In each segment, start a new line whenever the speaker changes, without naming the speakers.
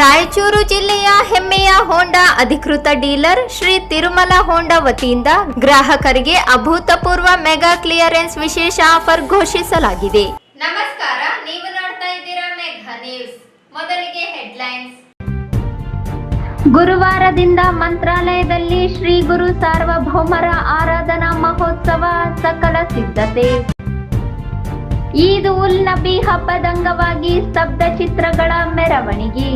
ರಾಯಚೂರು ಜಿಲ್ಲೆಯ ಹೆಮ್ಮೆಯ ಹೋಂಡಾ ಅಧಿಕೃತ ಡೀಲರ್ ಶ್ರೀ ತಿರುಮಲ ಹೋಂಡಾ ವತಿಯಿಂದ ಗ್ರಾಹಕರಿಗೆ ಅಭೂತಪೂರ್ವ ಮೆಗಾ ಕ್ಲಿಯರೆನ್ಸ್ ವಿಶೇಷ ಆಫರ್ ಘೋಷಿಸಲಾಗಿದೆ. ನಮಸ್ಕಾರ, ನೀವು ನೋಡ್ತಾ ಇದ್ದೀರಾ ಮೆಗಾ ನ್ಯೂಸ್. ಮೊದಲಿಗೆ ಹೆಡ್ಲೈನ್ಸ್. ಗುರುವಾರದಿಂದ ಮಂತ್ರಾಲಯದಲ್ಲಿ ಶ್ರೀ ಗುರು ಸಾರ್ವಭೌಮರ ಆರಾಧನಾ ಮಹೋತ್ಸವ ಸಕಲ ಸಿದ್ಧತೆ. ಈದ್ ಉಲ್ ನಬಿ ಹಬ್ಬದ ಅಂಗವಾಗಿ ಸ್ತಬ್ಧ ಚಿತ್ರಗಳ ಮೆರವಣಿಗೆ.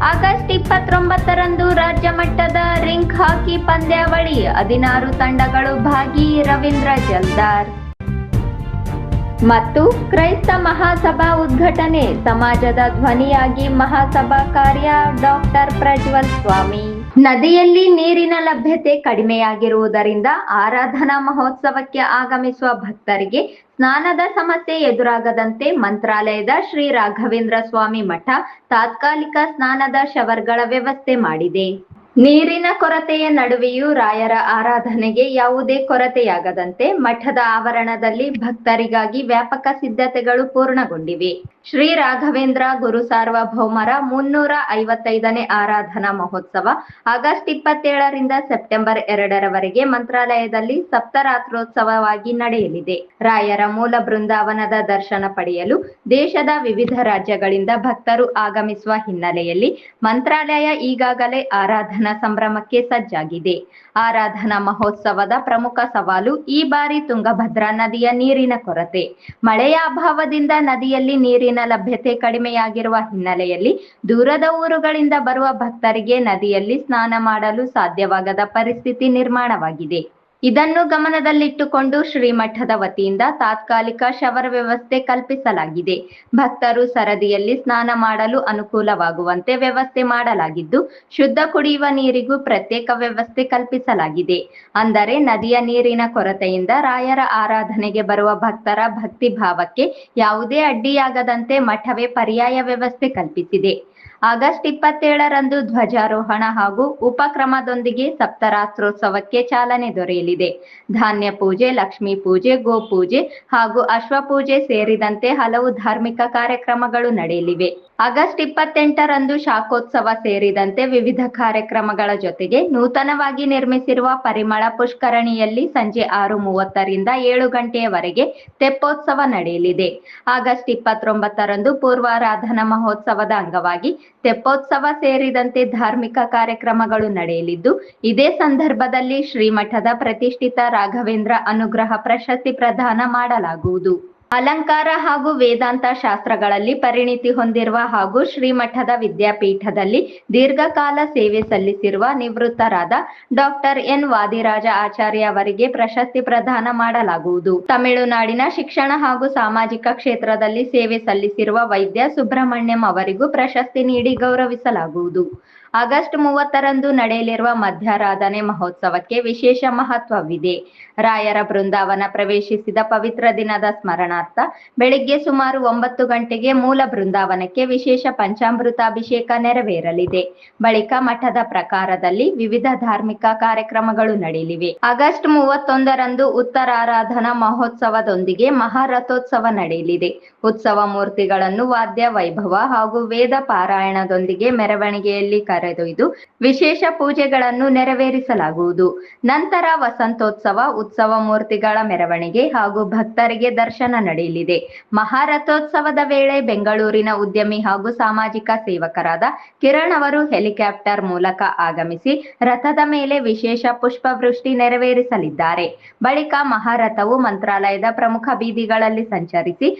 ಆಗಸ್ಟ್ 29ರಂದು ರಾಜ್ಯ ಮಟ್ಟದ ರಿಂಗ್ ಹಾಕಿ ಪಂದ್ಯಾವಳಿ, 16 ತಂಡಗಳು ಭಾಗಿ. ರವೀಂದ್ರ ಜಲ್ದಾರ್. ಮತ್ತು ಕ್ರೈಸ್ತ ಮಹಾಸಭಾ ಉದ್ಘಾಟನೆ, ಸಮಾಜದ ಧ್ವನಿಯಾಗಿ ಮಹಾಸಭಾ ಕಾರ್ಯ. ಡಾಕ್ಟರ್ ಪ್ರಜ್ವಲ್ ಸ್ವಾಮಿ. ನದಿಯಲ್ಲಿ ನೀರಿನ ಲಭ್ಯತೆ ಕಡಿಮೆಯಾಗಿರುವುದರಿಂದ ಆರಾಧನಾ ಮಹೋತ್ಸವಕ್ಕೆ ಆಗಮಿಸುವ ಭಕ್ತರಿಗೆ ಸ್ನಾನದ ಸಮಸ್ಯೆ ಎದುರಾಗದಂತೆ ಮಂತ್ರಾಲಯದ ಶ್ರೀ ರಾಘವೇಂದ್ರ ಸ್ವಾಮಿ ಮಠ ತಾತ್ಕಾಲಿಕ ಸ್ನಾನದ ಶವರ್ಗಳ ವ್ಯವಸ್ಥೆ ಮಾಡಿದೆ. ನೀರಿನ ಕೊರತೆಯ ನಡುವೆಯೂ ರಾಯರ ಆರಾಧನೆಗೆ ಯಾವುದೇ ಕೊರತೆಯಾಗದಂತೆ ಮಠದ ಆವರಣದಲ್ಲಿ ಭಕ್ತರಿಗಾಗಿ ವ್ಯಾಪಕ ಸಿದ್ಧತೆಗಳು ಪೂರ್ಣಗೊಂಡಿವೆ. ಶ್ರೀ ರಾಘವೇಂದ್ರ ಗುರು ಸಾರ್ವಭೌಮರ 355ನೇ ಆರಾಧನಾ ಮಹೋತ್ಸವ ಆಗಸ್ಟ್ 27ರಿಂದ ಸೆಪ್ಟೆಂಬರ್ 2ರವರೆಗೆ ಮಂತ್ರಾಲಯದಲ್ಲಿ ಸಪ್ತರಾತ್ರೋತ್ಸವವಾಗಿ ನಡೆಯಲಿದೆ. ರಾಯರ ಮೂಲ ಬೃಂದಾವನದ ದರ್ಶನ ಪಡೆಯಲು ದೇಶದ ವಿವಿಧ ರಾಜ್ಯಗಳಿಂದ ಭಕ್ತರು ಆಗಮಿಸುವ ಹಿನ್ನೆಲೆಯಲ್ಲಿ ಮಂತ್ರಾಲಯ ಈಗಾಗಲೇ ಆರಾಧನಾ ಸಂಭ್ರಮಕ್ಕೆ ಸಜ್ಜಾಗಿದೆ. ಆರಾಧನಾ ಮಹೋತ್ಸವದ ಪ್ರಮುಖ ಸವಾಲು ಈ ಬಾರಿ ತುಂಗಭದ್ರಾ ನದಿಯ ನೀರಿನ ಕೊರತೆ. ಮಳೆಯ ಅಭಾವದಿಂದ ನದಿಯಲ್ಲಿ ನೀರಿನ ಲಭ್ಯತೆ ಕಡಿಮೆಯಾಗಿರುವ ಹಿನ್ನೆಲೆಯಲ್ಲಿ ದೂರದ ಊರುಗಳಿಂದ ಬರುವ ಭಕ್ತರಿಗೆ ನದಿಯಲ್ಲಿ ಸ್ನಾನ ಮಾಡಲು ಸಾಧ್ಯವಾಗದ ಪರಿಸ್ಥಿತಿ ನಿರ್ಮಾಣವಾಗಿದೆ. ಇದನ್ನು ಗಮನದಲ್ಲಿಟ್ಟುಕೊಂಡು ಶ್ರೀಮಠದ ವತಿಯಿಂದ ತಾತ್ಕಾಲಿಕ ಶವರ್ ವ್ಯವಸ್ಥೆ ಕಲ್ಪಿಸಲಾಗಿದೆ. ಭಕ್ತರು ಸರದಿಯಲ್ಲಿ ಸ್ನಾನ ಮಾಡಲು ಅನುಕೂಲವಾಗುವಂತೆ ವ್ಯವಸ್ಥೆ ಮಾಡಲಾಗಿದ್ದು, ಶುದ್ಧ ಕುಡಿಯುವ ನೀರಿಗೂ ಪ್ರತ್ಯೇಕ ವ್ಯವಸ್ಥೆ ಕಲ್ಪಿಸಲಾಗಿದೆ. ಅಂದರೆ ನದಿಯ ನೀರಿನ ಕೊರತೆಯಿಂದ ರಾಯರ ಆರಾಧನೆಗೆ ಬರುವ ಭಕ್ತರ ಭಕ್ತಿ ಭಾವಕ್ಕೆ ಯಾವುದೇ ಅಡ್ಡಿಯಾಗದಂತೆ ಮಠವೇ ಪರ್ಯಾಯ ವ್ಯವಸ್ಥೆ ಕಲ್ಪಿಸಿದೆ. ಆಗಸ್ಟ್ 27ರಂದು ಧ್ವಜಾರೋಹಣ ಹಾಗೂ ಉಪಕ್ರಮದೊಂದಿಗೆ ಸಪ್ತರಾತ್ರೋತ್ಸವಕ್ಕೆ ಚಾಲನೆ ದೊರೆಯಲಿದೆ. ಧಾನ್ಯ ಪೂಜೆ, ಲಕ್ಷ್ಮೀ ಪೂಜೆ, ಗೋಪೂಜೆ ಹಾಗೂ ಅಶ್ವಪೂಜೆ ಸೇರಿದಂತೆ ಹಲವು ಧಾರ್ಮಿಕ ಕಾರ್ಯಕ್ರಮಗಳು ನಡೆಯಲಿವೆ. ಆಗಸ್ಟ್ 28ರಂದು ಶಾಖೋತ್ಸವ ಸೇರಿದಂತೆ ವಿವಿಧ ಕಾರ್ಯಕ್ರಮಗಳ ಜೊತೆಗೆ ನೂತನವಾಗಿ ನಿರ್ಮಿಸಿರುವ ಪರಿಮಳ ಪುಷ್ಕರಣಿಯಲ್ಲಿ ಸಂಜೆ 6:30ರಿಂದ 7 ಗಂಟೆಯವರೆಗೆ ತೆಪ್ಪೋತ್ಸವ ನಡೆಯಲಿದೆ. ಆಗಸ್ಟ್ 29ರಂದು ಪೂರ್ವಾರಾಧನಾ ಮಹೋತ್ಸವದ ಅಂಗವಾಗಿ ತೆಪ್ಪೋತ್ಸವ ಸೇರಿದಂತೆ ಧಾರ್ಮಿಕ ಕಾರ್ಯಕ್ರಮಗಳು ನಡೆಯಲಿದ್ದು, ಇದೇ ಸಂದರ್ಭದಲ್ಲಿ ಶ್ರೀಮಠದ ಪ್ರತಿಷ್ಠಿತ ರಾಘವೇಂದ್ರ ಅನುಗ್ರಹ ಪ್ರಶಸ್ತಿ ಪ್ರದಾನ ಮಾಡಲಾಗುವುದು. ಅಲಂಕಾರ ಹಾಗೂ ವೇದಾಂತ ಶಾಸ್ತ್ರಗಳಲ್ಲಿ ಪರಿಣಿತಿ ಹೊಂದಿರುವ ಹಾಗೂ ಶ್ರೀಮಠದ ವಿದ್ಯಾಪೀಠದಲ್ಲಿ ದೀರ್ಘಕಾಲ ಸೇವೆ ಸಲ್ಲಿಸಿರುವ ನಿವೃತ್ತರಾದ ಡಾಕ್ಟರ್ ಎನ್ ವಾದಿರಾಜ ಆಚಾರ್ಯ ಅವರಿಗೆ ಪ್ರಶಸ್ತಿ ಪ್ರದಾನ ಮಾಡಲಾಗುವುದು. ತಮಿಳುನಾಡಿನ ಶಿಕ್ಷಣ ಹಾಗೂ ಸಾಮಾಜಿಕ ಕ್ಷೇತ್ರದಲ್ಲಿ ಸೇವೆ ಸಲ್ಲಿಸಿರುವ ವೈದ್ಯ ಸುಬ್ರಹ್ಮಣ್ಯಂ ಅವರಿಗೂ ಪ್ರಶಸ್ತಿ ನೀಡಿ ಗೌರವಿಸಲಾಗುವುದು. ಆಗಸ್ಟ್ 30ರಂದು ನಡೆಯಲಿರುವ ಮಧ್ಯಾರಾಧನೆ ಮಹೋತ್ಸವಕ್ಕೆ ವಿಶೇಷ ಮಹತ್ವವಿದೆ. ರಾಯರ ಬೃಂದಾವನ ಪ್ರವೇಶಿಸಿದ ಪವಿತ್ರ ದಿನದ ಸ್ಮರಣಾರ್ಥ ಬೆಳಿಗ್ಗೆ ಸುಮಾರು 9 ಗಂಟೆಗೆ ಮೂಲ ಬೃಂದಾವನಕ್ಕೆ ವಿಶೇಷ ಪಂಚಾಮೃತಾಭಿಷೇಕ ನೆರವೇರಲಿದೆ. ಬಳಿಕ ಮಠದ ಪ್ರಕಾರದಲ್ಲಿ ವಿವಿಧ ಧಾರ್ಮಿಕ ಕಾರ್ಯಕ್ರಮಗಳು ನಡೆಯಲಿವೆ. ಆಗಸ್ಟ್ 31ರಂದು ಉತ್ತರಾರಾಧನಾ ಮಹೋತ್ಸವದೊಂದಿಗೆ ಮಹಾರಥೋತ್ಸವ ನಡೆಯಲಿದೆ. ಉತ್ಸವ ಮೂರ್ತಿಗಳನ್ನು ವಾದ್ಯ ವೈಭವ ಹಾಗೂ ವೇದ ಪಾರಾಯಣದೊಂದಿಗೆ ಮೆರವಣಿಗೆಯಲ್ಲಿ ಕರೆದೊಯ್ದು ವಿಶೇಷ ಪೂಜೆಗಳನ್ನು ನೆರವೇರಿಸಲಾಗುವುದು. ನಂತರ ವಸಂತೋತ್ಸವ, ಉತ್ಸವ ಮೂರ್ತಿಗಳ ಮೆರವಣಿಗೆ ಹಾಗೂ ಭಕ್ತರಿಗೆ ದರ್ಶನ ನಡೆಯಲಿದೆ. ಮಹಾರಥೋತ್ಸವದ ವೇಳೆ ಬೆಂಗಳೂರಿನ ಉದ್ಯಮಿ ಹಾಗೂ ಸಾಮಾಜಿಕ ಸೇವಕರಾದ ಕಿರಣ್ ಅವರು ಹೆಲಿಕಾಪ್ಟರ್ ಮೂಲಕ ಆಗಮಿಸಿ ರಥದ ಮೇಲೆ ವಿಶೇಷ ಪುಷ್ಪವೃಷ್ಟಿ ನೆರವೇರಿಸಲಿದ್ದಾರೆ. ಬಳಿಕ ಮಹಾರಥವು ಮಂತ್ರಾಲಯದ ಪ್ರಮುಖ ಬೀದಿಗಳಲ್ಲಿ ಸಂಚರಿಸಿ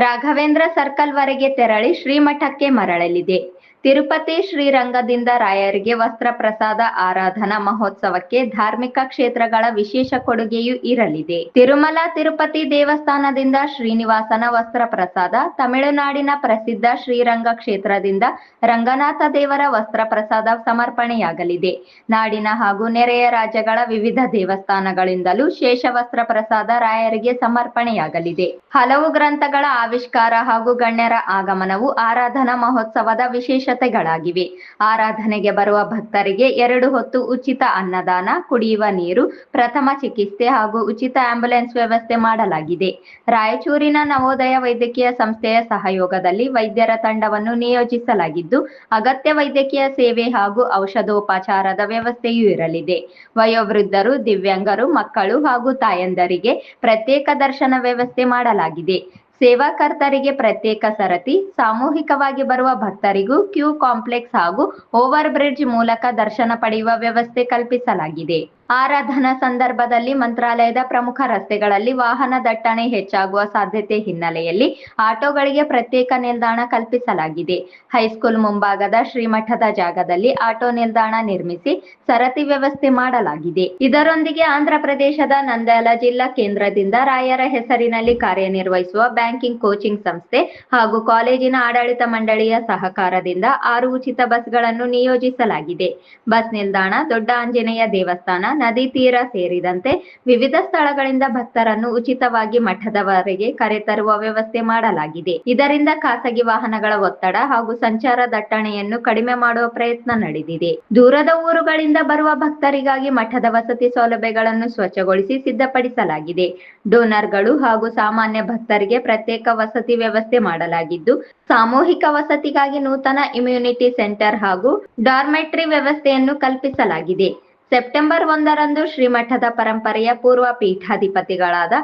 ರಾಘವೇಂದ್ರ ಸರ್ಕಲ್ ವರೆಗೆ ತೆರಳಿ ಶ್ರೀಮಠಕ್ಕೆ ಮರಳಲಿದೆ. ತಿರುಪತಿ ಶ್ರೀರಂಗದಿಂದ ರಾಯರಿಗೆ ವಸ್ತ್ರ ಪ್ರಸಾದ ಆರಾಧನಾ ಮಹೋತ್ಸವಕ್ಕೆ ಧಾರ್ಮಿಕ ಕ್ಷೇತ್ರಗಳ ವಿಶೇಷ ಕೊಡುಗೆಯೂ ಇರಲಿದೆ. ತಿರುಮಲ ತಿರುಪತಿ ದೇವಸ್ಥಾನದಿಂದ ಶ್ರೀನಿವಾಸನ ವಸ್ತ್ರ ಪ್ರಸಾದ, ತಮಿಳುನಾಡಿನ ಪ್ರಸಿದ್ಧ ಶ್ರೀರಂಗ ಕ್ಷೇತ್ರದಿಂದ ರಂಗನಾಥ ದೇವರ ವಸ್ತ್ರ ಪ್ರಸಾದ ಸಮರ್ಪಣೆಯಾಗಲಿದೆ. ನಾಡಿನ ಹಾಗೂ ನೆರೆಯ ರಾಜ್ಯಗಳ ವಿವಿಧ ದೇವಸ್ಥಾನಗಳಿಂದಲೂ ಶೇಷ ವಸ್ತ್ರ ಪ್ರಸಾದ ರಾಯರಿಗೆ ಸಮರ್ಪಣೆಯಾಗಲಿದೆ. ಹಲವು ಗ್ರಂಥಗಳ ಆವಿಷ್ಕಾರ ಹಾಗೂ ಗಣ್ಯರ ಆಗಮನವು ಆರಾಧನಾ ಮಹೋತ್ಸವದ ವಿಶೇಷ ವಿಶೇಷತೆಗಳಾಗಿವೆ. ಆರಾಧನೆಗೆ ಬರುವ ಭಕ್ತರಿಗೆ 2 ಹೊತ್ತು ಉಚಿತ ಅನ್ನದಾನ, ಕುಡಿಯುವ ನೀರು, ಪ್ರಥಮ ಚಿಕಿತ್ಸೆ ಹಾಗೂ ಉಚಿತ ಆಂಬ್ಯುಲೆನ್ಸ್ ವ್ಯವಸ್ಥೆ ಮಾಡಲಾಗಿದೆ. ರಾಯಚೂರಿನ ನವೋದಯ ವೈದ್ಯಕೀಯ ಸಂಸ್ಥೆಯ ಸಹಯೋಗದಲ್ಲಿ ವೈದ್ಯರ ತಂಡವನ್ನು ನಿಯೋಜಿಸಲಾಗಿದ್ದು, ಅಗತ್ಯ ವೈದ್ಯಕೀಯ ಸೇವೆ ಹಾಗೂ ಔಷಧೋಪಚಾರದ ವ್ಯವಸ್ಥೆಯೂ ಇರಲಿದೆ. ವಯೋವೃದ್ಧರು, ದಿವ್ಯಾಂಗರು, ಮಕ್ಕಳು ಹಾಗೂ ತಾಯಂದರಿಗೆ ಪ್ರತ್ಯೇಕ ದರ್ಶನ ವ್ಯವಸ್ಥೆ ಮಾಡಲಾಗಿದೆ. ಸೇವಾಕರ್ತರಿಗೆ ಪ್ರತ್ಯೇಕ ಸರತಿ, ಸಾಮೂಹಿಕವಾಗಿ ಬರುವ ಭಕ್ತರಿಗೂ ಕ್ಯೂ ಕಾಂಪ್ಲೆಕ್ಸ್ ಹಾಗೂ ಓವರ್ ಬ್ರಿಡ್ಜ್ ಮೂಲಕ ದರ್ಶನ ಪಡೆಯುವ ವ್ಯವಸ್ಥೆ ಕಲ್ಪಿಸಲಾಗಿದೆ. ಆರಾಧನಾ ಸಂದರ್ಭದಲ್ಲಿ ಮಂತ್ರಾಲಯದ ಪ್ರಮುಖ ರಸ್ತೆಗಳಲ್ಲಿ ವಾಹನ ದಟ್ಟಣೆ ಹೆಚ್ಚಾಗುವ ಸಾಧ್ಯತೆ ಹಿನ್ನೆಲೆಯಲ್ಲಿ ಆಟೋಗಳಿಗೆ ಪ್ರತ್ಯೇಕ ನಿಲ್ದಾಣ ಕಲ್ಪಿಸಲಾಗಿದೆ. ಹೈಸ್ಕೂಲ್ ಮುಂಭಾಗದ ಶ್ರೀಮಠದ ಜಾಗದಲ್ಲಿ ಆಟೋ ನಿಲ್ದಾಣ ನಿರ್ಮಿಸಿ ಸರತಿ ವ್ಯವಸ್ಥೆ ಮಾಡಲಾಗಿದೆ. ಇದರೊಂದಿಗೆ ಆಂಧ್ರ ಪ್ರದೇಶದ ನಂದ್ಯಾಲ ಜಿಲ್ಲಾ ಕೇಂದ್ರದಿಂದ ರಾಯರ ಹೆಸರಿನಲ್ಲಿ ಕಾರ್ಯನಿರ್ವಹಿಸುವ ಬ್ಯಾಂಕಿಂಗ್ ಕೋಚಿಂಗ್ ಸಂಸ್ಥೆ ಹಾಗೂ ಕಾಲೇಜಿನ ಆಡಳಿತ ಮಂಡಳಿಯ ಸಹಕಾರದಿಂದ 6 ಉಚಿತ ಬಸ್ಗಳನ್ನು ನಿಯೋಜಿಸಲಾಗಿದೆ. ಬಸ್ ನಿಲ್ದಾಣ, ದೊಡ್ಡ ಆಂಜನೇಯ ದೇವಸ್ಥಾನ, ನದಿ ತೀರ ಸೇರಿದಂತೆ ವಿವಿಧ ಸ್ಥಳಗಳಿಂದ ಭಕ್ತರನ್ನು ಉಚಿತವಾಗಿ ಮಠದವರೆಗೆ ಕರೆತರುವ ವ್ಯವಸ್ಥೆ ಮಾಡಲಾಗಿದೆ. ಇದರಿಂದ ಖಾಸಗಿ ವಾಹನಗಳ ಒತ್ತಡ ಹಾಗೂ ಸಂಚಾರ ದಟ್ಟಣೆಯನ್ನು ಕಡಿಮೆ ಮಾಡುವ ಪ್ರಯತ್ನ ನಡೆದಿದೆ. ದೂರದ ಊರುಗಳಿಂದ ಬರುವ ಭಕ್ತರಿಗಾಗಿ ಮಠದ ವಸತಿ ಸೌಲಭ್ಯಗಳನ್ನು ಸ್ವಚ್ಛಗೊಳಿಸಿ ಸಿದ್ಧಪಡಿಸಲಾಗಿದೆ. ಡೋನರ್ಗಳು ಹಾಗೂ ಸಾಮಾನ್ಯ ಭಕ್ತರಿಗೆ ಪ್ರತ್ಯೇಕ ವಸತಿ ವ್ಯವಸ್ಥೆ ಮಾಡಲಾಗಿದ್ದು, ಸಾಮೂಹಿಕ ವಸತಿಗಾಗಿ ನೂತನ ಇಮ್ಯುನಿಟಿ ಸೆಂಟರ್ ಹಾಗೂ ಡಾರ್ಮೆಟ್ರಿ ವ್ಯವಸ್ಥೆಯನ್ನು ಕಲ್ಪಿಸಲಾಗಿದೆ. ಸೆಪ್ಟೆಂಬರ್ 1ರಂದು ಶ್ರೀಮಠದ ಪರಂಪರೆಯ ಪೂರ್ವ ಪೀಠಾಧಿಪತಿಗಳಾದ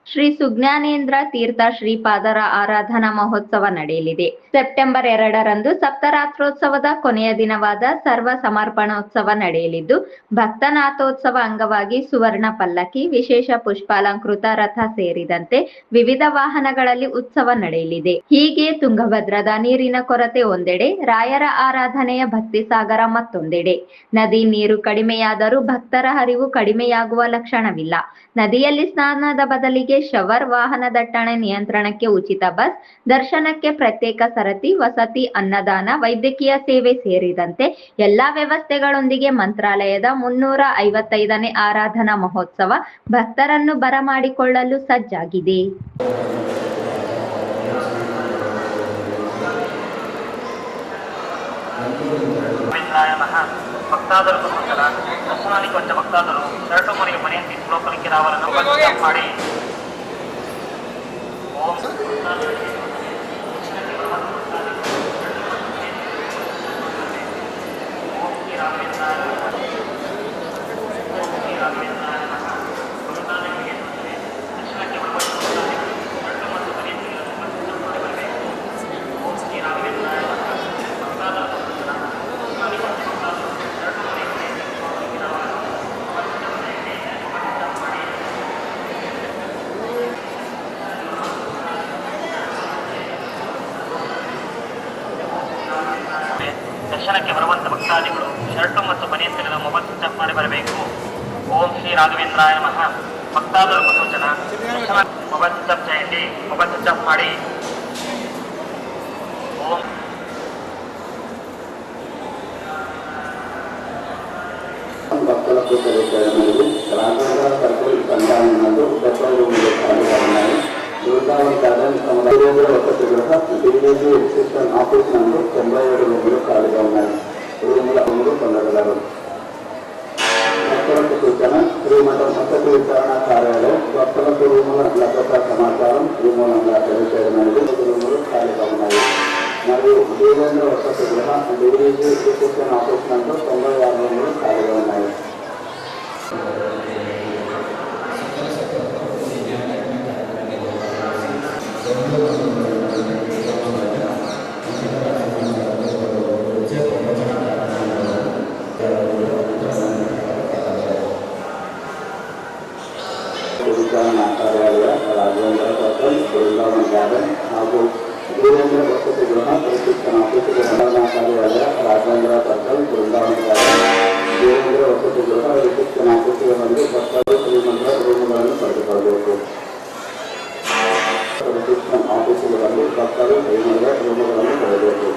ಶ್ರೀ ಸುಜ್ಞಾನೇಂದ್ರ ತೀರ್ಥ ಶ್ರೀಪಾದರ ಆರಾಧನಾ ಮಹೋತ್ಸವ ನಡೆಯಲಿದೆ. ಸೆಪ್ಟೆಂಬರ್ 2ರಂದು ಸಪ್ತರಾತ್ರೋತ್ಸವದ ಕೊನೆಯ ದಿನವಾದ ಸರ್ವ ಸಮರ್ಪಣೋತ್ಸವ ನಡೆಯಲಿದ್ದು, ಭಕ್ತನಾಥೋತ್ಸವ ಅಂಗವಾಗಿ ಸುವರ್ಣ ಪಲ್ಲಕ್ಕಿ, ವಿಶೇಷ ಪುಷ್ಪಾಲಂಕೃತ ರಥ ಸೇರಿದಂತೆ ವಿವಿಧ ವಾಹನಗಳಲ್ಲಿ ಉತ್ಸವ ನಡೆಯಲಿದೆ. ಹೀಗೆ ತುಂಗಭದ್ರದ ನೀರಿನ ಕೊರತೆ ಒಂದೆಡೆ, ರಾಯರ ಆರಾಧನೆಯ ಭಕ್ತಿ ಸಾಗರ ಮತ್ತೊಂದೆಡೆ. ನದಿ ನೀರು ಕಡಿಮೆಯಾದರೂ ಭಕ್ತರ ಹರಿವು ಕಡಿಮೆಯಾಗುವ ಲಕ್ಷಣವಿಲ್ಲ. ನದಿಯಲ್ಲಿ ಸ್ನಾನದ ಬದಲಿಗೆ ಶವರ್, ವಾಹನ ದಟ್ಟಣೆ ನಿಯಂತ್ರಣಕ್ಕೆ ಉಚಿತ ಬಸ್, ದರ್ಶನಕ್ಕೆ ಪ್ರತ್ಯೇಕ ಸರತಿ, ವಸತಿ, ಅನ್ನದಾನ, ವೈದ್ಯಕೀಯ ಸೇವೆ ಸೇರಿದಂತೆ ಎಲ್ಲಾ ವ್ಯವಸ್ಥೆಗಳೊಂದಿಗೆ ಮಂತ್ರಾಲಯದ 355ನೇ ಆರಾಧನಾ ಮಹೋತ್ಸವ ಭಕ್ತರನ್ನು ಬರಮಾಡಿಕೊಳ್ಳಲು ಸಜ್ಜಾಗಿದೆ.
భక్తాదులకు సూచన దర్శనానికి వచ్చే భక్తాదులు షర్టు మరియు బనియన్ తీసి లోపలికి రావాలని ಮಾಡಿ ఓం ದರ್ಶನಕ್ಕೆ ಬರುವಂತ ಭಕ್ತಾದಿಗಳು ಶರ್ಟು ಮತ್ತು ಬನಿಯನ್ ತೆಗೆದು ಮೊಬೈಲ್ ಸ್ವಿಚ್ ಆಫ್ ಮಾಡಿ ಬರಬೇಕು. ಓಂ ಶ್ರೀ ರಾಘವೇಂದ್ರಾಯ ನಮಃ. ಭಕ್ತಾದುలకు ಸೂಚನ, ಮೊಬೈಲ್ ಸ್ವಿಚ್ ಆಫ್ చేయండి. ಮೊಬೈಲ್ ಸ್ವಿಚ್ ಆಫ್ ಮಾಡಿ. ಓಂ
భక్తులకు తెలియజేయడం రాఘవేంద్ర సర్కిల్ సంతానందు 70 రూములు ఖాళీగా ఉన్నాయి. బృందావన్ గార్డెన్ సముదాయ వసతి గృహ డివిజీ ఎగ్జిస్టెంట్ ఆఫీస్ నందు 97 రూములు ఖాళీగా ఉన్నాయి. రూములు పొందగలరు. భక్తులకు సూచన, శ్రీమఠం వసతి విచారణ కార్యాలయం భక్తులకు రూముల లభ్యత సమాచారం ఈ మూలంగా తెలియజేయడం అనేది 5 రూములు ఖాళీగా ఉన్నాయి. మరియు దేవేంద్ర వసతి గృహ డివిజీ ఎగ్జిస్టెంట్ ఆఫీస్ నందు 96 రూములు ఖాళీగా ఉన్నాయి. ವಿಚಾರಣಾ ಕಾರ್ಯಾಲಯ ರಾಘವೇಂದ್ರ ಸರ್ಕಲ್, ಬೃಂದಾವನ್ ಗಾರ್ಡನ್ ಹಾಗೂ ದೇವೇಂದ್ರ ವಸತಿ ಗೃಹ ಪ್ರಶಿಕ್ಷಣ ಆಫೀಸ್ ವಿಚಾರಣಾ ಕಾರ್ಯಾಲಯ ರಾಘವೇಂದ್ರ ಸರ್ಕಲ್, ಬೃಂದಾವನ್ ಗಾರ್ಡನ್, ದೇವೇಂದ್ರ ವಸತಿ ಗೃಹ ಪ್ರಶಿಕ್ಷಣ ಆಫೀಸ್ಗೆ ಬಂದು ಭಕ್ತರು ಶ್ರೀಮಂತರ ರೂಮುಗಳನ್ನು ಪಡೆದುಕೊಳ್ಳಬೇಕು. ಪ್ರಶಿಕ್ಷಣ ಆಫೀಸ್ಗೆ ಬಂದು ಭಕ್ತರು ಶ್ರೀಮಂತರ ರೂಮುಗಳನ್ನು ಪಡೆಯಬೇಕು.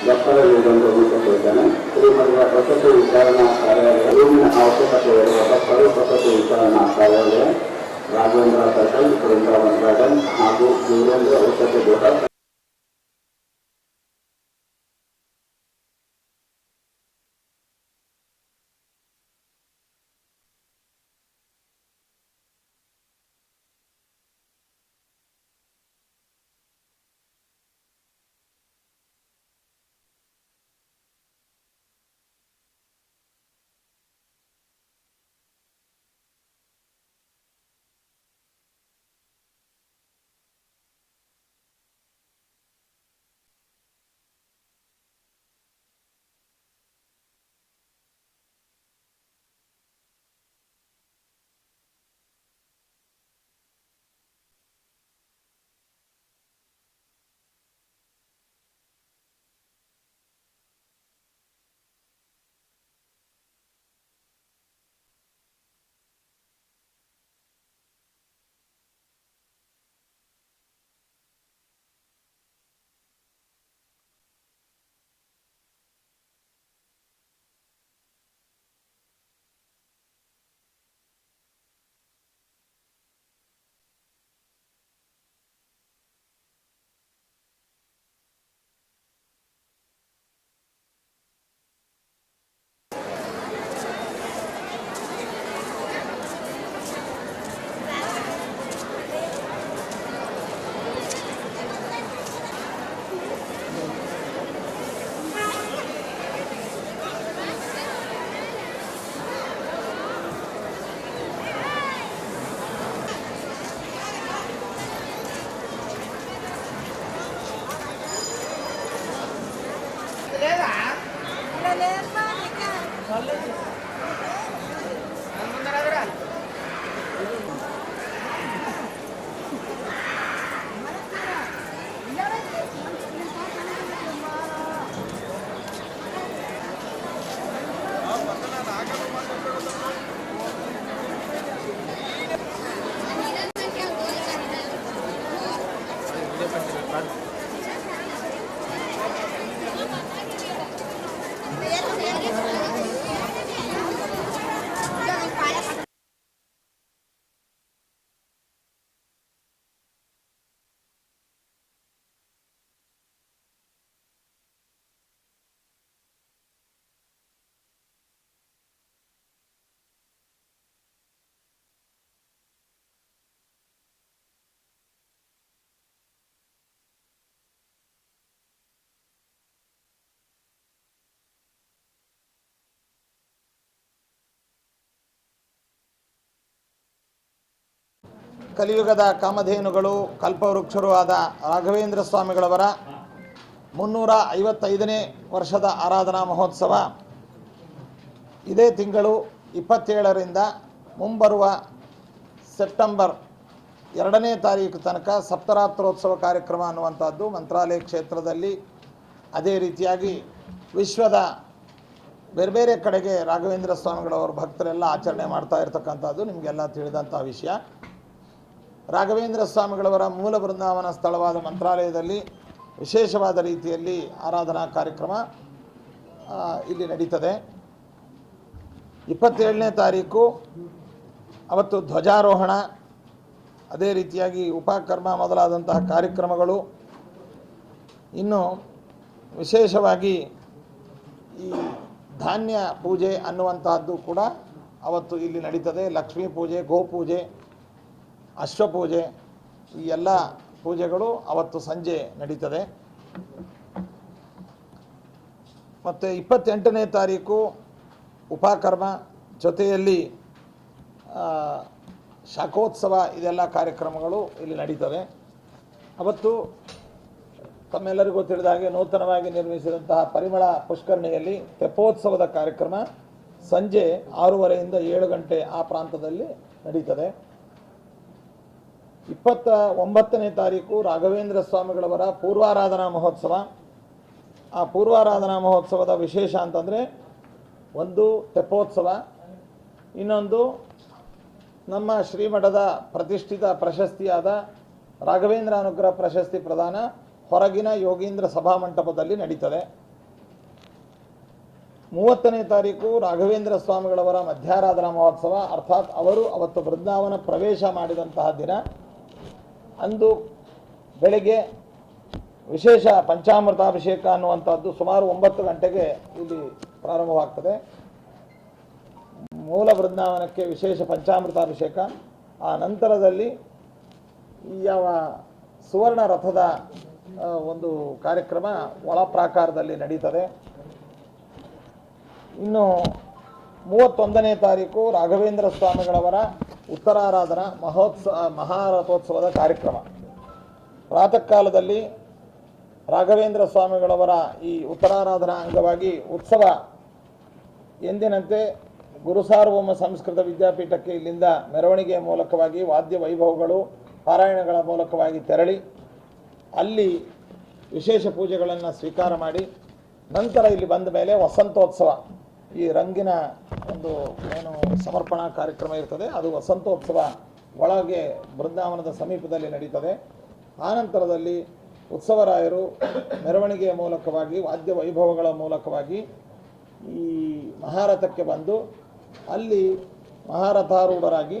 ಭಕ್ತರಲ್ಲಿ ಒಂದು ಮುಖ್ಯ ಸೂಚನೆ, ಶ್ರೀಮಠದ ವಸತಿ ವಿಚಾರಣಾ ಕಾರ್ಯಾಲಯ ರೂಮಿನ ಅವಶ್ಯಕತೆ ಇರುವ ಭಕ್ತರು ವಸತಿ ವಿಚಾರಣಾ ಕಾರ್ಯಾಲಯ ರಾಘವೇಂದ್ರ ಸರ್ಕಲ್, ಬೃಂದಾವನ್ ಗಾರ್ಡನ್ ಹಾಗೂ ದೇವೇಂದ್ರ ವಸತಿ ಗೃಹ
ಕಲಿಯುಗದ ಕಾಮಧೇನುಗಳು ಕಲ್ಪವೃಕ್ಷರು ಆದ ರಾಘವೇಂದ್ರ ಸ್ವಾಮಿಗಳವರ 355ನೇ ವರ್ಷದ ಆರಾಧನಾ ಮಹೋತ್ಸವ ಇದೇ ತಿಂಗಳು 27ರಿಂದ ಮುಂಬರುವ ಸೆಪ್ಟೆಂಬರ್ 2ನೇ ತಾರೀಕು ತನಕ ಸಪ್ತರಾತ್ರೋತ್ಸವ ಕಾರ್ಯಕ್ರಮ ಅನ್ನುವಂಥದ್ದು ಮಂತ್ರಾಲಯ ಕ್ಷೇತ್ರದಲ್ಲಿ, ಅದೇ ರೀತಿಯಾಗಿ ವಿಶ್ವದ ಬೇರೆ ಬೇರೆ ಕಡೆಗೆ ರಾಘವೇಂದ್ರ ಸ್ವಾಮಿಗಳವರ ಭಕ್ತರೆಲ್ಲ ಆಚರಣೆ ಮಾಡ್ತಾ ಇರ್ತಕ್ಕಂಥದ್ದು ನಿಮಗೆಲ್ಲ ತಿಳಿದಂಥ ವಿಷಯ. ರಾಘವೇಂದ್ರ ಸ್ವಾಮಿಗಳವರ ಮೂಲ ಬೃಂದಾವನ ಸ್ಥಳವಾದ ಮಂತ್ರಾಲಯದಲ್ಲಿ ವಿಶೇಷವಾದ ರೀತಿಯಲ್ಲಿ ಆರಾಧನಾ ಕಾರ್ಯಕ್ರಮ ಇಲ್ಲಿ ನಡೀತದೆ. 27ನೇ ತಾರೀಕು ಅವತ್ತು ಧ್ವಜಾರೋಹಣ, ಅದೇ ರೀತಿಯಾಗಿ ಉಪಕರ್ಮ ಮೊದಲಾದಂತಹ ಕಾರ್ಯಕ್ರಮಗಳು. ಇನ್ನು ವಿಶೇಷವಾಗಿ ಈ ಧಾನ್ಯ ಪೂಜೆ ಅನ್ನುವಂತಹದ್ದು ಕೂಡ ಅವತ್ತು ಇಲ್ಲಿ ನಡೀತದೆ. ಲಕ್ಷ್ಮೀ ಪೂಜೆ, ಗೋಪೂಜೆ, ಅಶ್ವಪೂಜೆ, ಈ ಎಲ್ಲ ಪೂಜೆಗಳು ಅವತ್ತು ಸಂಜೆ ನಡೀತದೆ. ಮತ್ತು 28ನೇ ತಾರೀಕು ಉಪಕರ್ಮ, ಜೊತೆಯಲ್ಲಿ ಶಾಖೋತ್ಸವ, ಇದೆಲ್ಲ ಕಾರ್ಯಕ್ರಮಗಳು ಇಲ್ಲಿ ನಡೀತದೆ. ಅವತ್ತು ತಮ್ಮೆಲ್ಲರಿಗೂ ತಿಳಿದ ಹಾಗೆ ನೂತನವಾಗಿ ನಿರ್ಮಿಸಿದಂತಹ ಪರಿಮಳ ಪುಷ್ಕರಣಿಯಲ್ಲಿ ತೆಪ್ಪೋತ್ಸವದ ಕಾರ್ಯಕ್ರಮ ಸಂಜೆ 6:30ಯಿಂದ 7 ಗಂಟೆ ಆ ಪ್ರಾಂತದಲ್ಲಿ ನಡೀತದೆ. 29ನೇ ತಾರೀಕು ರಾಘವೇಂದ್ರ ಸ್ವಾಮಿಗಳವರ ಪೂರ್ವಾರಾಧನಾ ಮಹೋತ್ಸವ. ಆ ಪೂರ್ವಾರಾಧನಾ ಮಹೋತ್ಸವದ ವಿಶೇಷ ಅಂತಂದರೆ, ಒಂದು ತೆಪ್ಪೋತ್ಸವ, ಇನ್ನೊಂದು ನಮ್ಮ ಶ್ರೀಮಠದ ಪ್ರತಿಷ್ಠಿತ ಪ್ರಶಸ್ತಿಯಾದ ರಾಘವೇಂದ್ರ ಅನುಗ್ರಹ ಪ್ರಶಸ್ತಿ ಪ್ರದಾನ ಹೊರಗಿನ ಯೋಗೀಂದ್ರ ಸಭಾಮಂಟಪದಲ್ಲಿ ನಡೀತದೆ. 30ನೇ ತಾರೀಕು ರಾಘವೇಂದ್ರ ಸ್ವಾಮಿಗಳವರ ಮಧ್ಯಾರಾಧನಾ ಮಹೋತ್ಸವ, ಅರ್ಥಾತ್ ಅವರು ಅವತ್ತು ಬೃಂದಾವನ ಪ್ರವೇಶ ಮಾಡಿದಂತಹ ದಿನ. ಅಂದು ಬೆಳಗ್ಗೆ ವಿಶೇಷ ಪಂಚಾಮೃತಾಭಿಷೇಕ ಅನ್ನುವಂಥದ್ದು ಸುಮಾರು 9 ಗಂಟೆಗೆ ಇಲ್ಲಿ ಪ್ರಾರಂಭವಾಗ್ತದೆ. ಮೂಲ ಬೃಂದಾವನಕ್ಕೆ ವಿಶೇಷ ಪಂಚಾಮೃತಾಭಿಷೇಕ. ಆ ನಂತರದಲ್ಲಿ ಯಾವ ಸುವರ್ಣ ರಥದ ಒಂದು ಕಾರ್ಯಕ್ರಮ ಒಳ ಪ್ರಾಕಾರದಲ್ಲಿ ನಡೀತದೆ. ಇನ್ನು 31ನೇ ತಾರೀಕು ರಾಘವೇಂದ್ರ ಸ್ವಾಮಿಗಳವರ ಉತ್ತರಾರಾಧನಾ ಮಹಾರಥೋತ್ಸವದ ಕಾರ್ಯಕ್ರಮ. ಪ್ರಾತಃ ಕಾಲದಲ್ಲಿ ರಾಘವೇಂದ್ರ ಸ್ವಾಮಿಗಳವರ ಈ ಉತ್ತರಾರಾಧನಾ ಅಂಗವಾಗಿ ಉತ್ಸವ ಎಂದಿನಂತೆ ಗುರುಸಾರ್ವಭೌಮ ಸಂಸ್ಕೃತ ವಿದ್ಯಾಪೀಠಕ್ಕೆ ಇಲ್ಲಿಂದ ಮೆರವಣಿಗೆಯ ಮೂಲಕವಾಗಿ ವಾದ್ಯ ವೈಭವಗಳು, ಪಾರಾಯಣಗಳ ಮೂಲಕವಾಗಿ ತೆರಳಿ ಅಲ್ಲಿ ವಿಶೇಷ ಪೂಜೆಗಳನ್ನು ಸ್ವೀಕಾರ ಮಾಡಿ, ನಂತರ ಇಲ್ಲಿ ಬಂದ ಮೇಲೆ ವಸಂತೋತ್ಸವ, ಈ ರಂಗಿನ ಒಂದು ಏನು ಸಮರ್ಪಣಾ ಕಾರ್ಯಕ್ರಮ ಇರ್ತದೆ, ಅದು ವಸಂತೋತ್ಸವ ಒಳಗೆ ಬೃಂದಾವನದ ಸಮೀಪದಲ್ಲಿ ನಡೀತದೆ. ಆನಂತರದಲ್ಲಿ ಉತ್ಸವರಾಯರು ಮೆರವಣಿಗೆಯ ಮೂಲಕವಾಗಿ ವಾದ್ಯ ವೈಭವಗಳ ಮೂಲಕವಾಗಿ ಈ ಮಹಾರಥಕ್ಕೆ ಬಂದು ಅಲ್ಲಿ ಮಹಾರಥಾರೂಢರಾಗಿ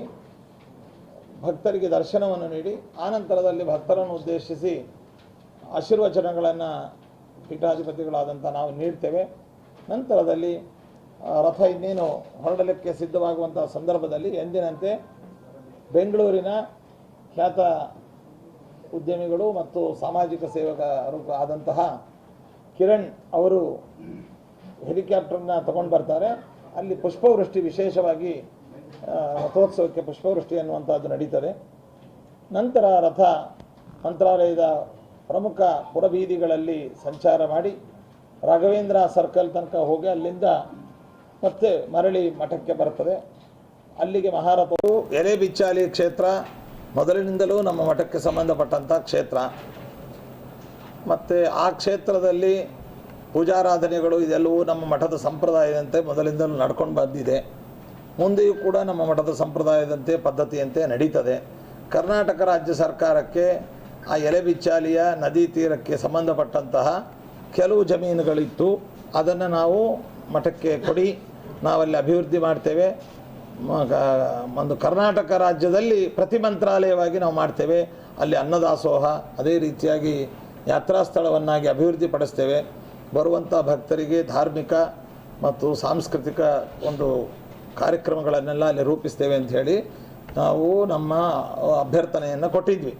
ಭಕ್ತರಿಗೆ ದರ್ಶನವನ್ನು ನೀಡಿ, ಆನಂತರದಲ್ಲಿ ಭಕ್ತರನ್ನು ಉದ್ದೇಶಿಸಿ ಆಶೀರ್ವಚನಗಳನ್ನು ಪೀಠಾಧಿಪತಿಗಳಾದಂಥ ನಾವು ನೀಡ್ತೇವೆ. ನಂತರದಲ್ಲಿ ರಥ ಇನ್ನೇನು ಹೊರಡಲಿಕ್ಕೆ ಸಿದ್ಧವಾಗುವಂಥ ಸಂದರ್ಭದಲ್ಲಿ ಎಂದಿನಂತೆ ಬೆಂಗಳೂರಿನ ಖ್ಯಾತ ಉದ್ಯಮಿಗಳು ಮತ್ತು ಸಾಮಾಜಿಕ ಸೇವಕರು ಆದಂತಹ ಕಿರಣ್ ಅವರು ಹೆಲಿಕಾಪ್ಟರ್ನ ತಗೊಂಡು ಬರ್ತಾರೆ. ಅಲ್ಲಿ ಪುಷ್ಪವೃಷ್ಟಿ, ವಿಶೇಷವಾಗಿ ರಥೋತ್ಸವಕ್ಕೆ ಪುಷ್ಪವೃಷ್ಟಿ ಅನ್ನುವಂಥದ್ದು ನಡೀತದೆ. ನಂತರ ರಥ ಮಂತ್ರಾಲಯದ ಪ್ರಮುಖ ಪುರಬೀದಿಗಳಲ್ಲಿ ಸಂಚಾರ ಮಾಡಿ ರಾಘವೇಂದ್ರ ಸರ್ಕಲ್ ತನಕ ಹೋಗಿ ಅಲ್ಲಿಂದ ಮತ್ತೆ ಮರಳಿ ಮಠಕ್ಕೆ ಬರ್ತದೆ. ಅಲ್ಲಿಗೆ ಮಹಾರಥವು ಎಲೆಬಿಚ್ಚಾಲಿ ಕ್ಷೇತ್ರ ಮೊದಲಿನಿಂದಲೂ ನಮ್ಮ ಮಠಕ್ಕೆ ಸಂಬಂಧಪಟ್ಟಂಥ ಕ್ಷೇತ್ರ. ಮತ್ತು ಆ ಕ್ಷೇತ್ರದಲ್ಲಿ ಪೂಜಾರಾಧನೆಗಳು ಇದೆಲ್ಲವೂ ನಮ್ಮ ಮಠದ ಸಂಪ್ರದಾಯದಂತೆ ಮೊದಲಿಂದಲೂ ನಡ್ಕೊಂಡು ಬಂದಿದೆ. ಮುಂದೆಯೂ ಕೂಡ ನಮ್ಮ ಮಠದ ಸಂಪ್ರದಾಯದಂತೆ ಪದ್ಧತಿಯಂತೆ ನಡೀತದೆ. ಕರ್ನಾಟಕ ರಾಜ್ಯ ಸರ್ಕಾರಕ್ಕೆ ಆ ಎಲೆಬಿಚ್ಚಾಲಿಯ ನದಿ ತೀರಕ್ಕೆ ಸಂಬಂಧಪಟ್ಟಂತಹ ಕೆಲವು ಜಮೀನುಗಳಿತ್ತು. ಅದನ್ನು ನಾವು ಮಠಕ್ಕೆ ಕೊಡಿ, ನಾವಲ್ಲಿ ಅಭಿವೃದ್ಧಿ ಮಾಡ್ತೇವೆ. ಒಂದು ಕರ್ನಾಟಕ ರಾಜ್ಯದಲ್ಲಿ ಪ್ರತಿ ಮಂತ್ರಾಲಯವಾಗಿ ನಾವು ಮಾಡ್ತೇವೆ. ಅಲ್ಲಿ ಅನ್ನದಾಸೋಹ ಅದೇ ರೀತಿಯಾಗಿ ಯಾತ್ರಾ ಸ್ಥಳವನ್ನಾಗಿ ಅಭಿವೃದ್ಧಿ ಪಡಿಸ್ತೇವೆ. ಬರುವಂಥ ಭಕ್ತರಿಗೆ ಧಾರ್ಮಿಕ ಮತ್ತು ಸಾಂಸ್ಕೃತಿಕ ಒಂದು ಕಾರ್ಯಕ್ರಮಗಳನ್ನೆಲ್ಲ ಅಲ್ಲಿ ರೂಪಿಸ್ತೇವೆ ಅಂಥೇಳಿ ನಾವು ನಮ್ಮ ಅಭ್ಯರ್ಥನೆಯನ್ನು ಕೊಟ್ಟಿದ್ವಿ.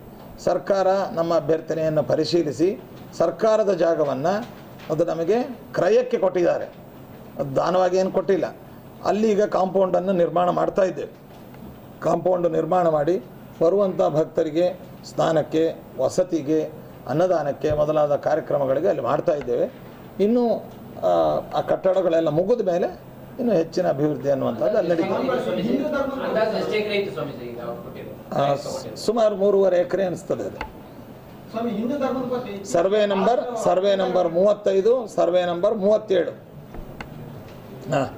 ಸರ್ಕಾರ ನಮ್ಮ ಅಭ್ಯರ್ಥನೆಯನ್ನು ಪರಿಶೀಲಿಸಿ ಸರ್ಕಾರದ ಜಾಗವನ್ನು ಅದು ನಮಗೆ ಕ್ರಯಕ್ಕೆ ಕೊಟ್ಟಿದ್ದಾರೆ, ಅದು ದಾನವಾಗಿ ಏನು ಕೊಟ್ಟಿಲ್ಲ. ಅಲ್ಲಿ ಈಗ ಕಾಂಪೌಂಡನ್ನು ನಿರ್ಮಾಣ ಮಾಡ್ತಾ ಇದ್ದೇವೆ. ಕಾಂಪೌಂಡ್ ನಿರ್ಮಾಣ ಮಾಡಿ ಬರುವಂಥ ಭಕ್ತರಿಗೆ ಸ್ನಾನಕ್ಕೆ, ವಸತಿಗೆ, ಅನ್ನದಾನಕ್ಕೆ ಮೊದಲಾದ ಕಾರ್ಯಕ್ರಮಗಳಿಗೆ ಅಲ್ಲಿ ಮಾಡ್ತಾ ಇದ್ದೇವೆ. ಇನ್ನೂ ಆ ಕಟ್ಟಡಗಳೆಲ್ಲ ಮುಗಿದ ಮೇಲೆ ಇನ್ನೂ ಹೆಚ್ಚಿನ ಅಭಿವೃದ್ಧಿ ಅನ್ನುವಂಥದ್ದು ಅಲ್ಲಿ ನಡೀತದೆ. ಸುಮಾರು 3.5 ಎಕರೆ ಅನಿಸ್ತದೆ ಅದು. Survey number 35, survey number 37. ಹಾಂ,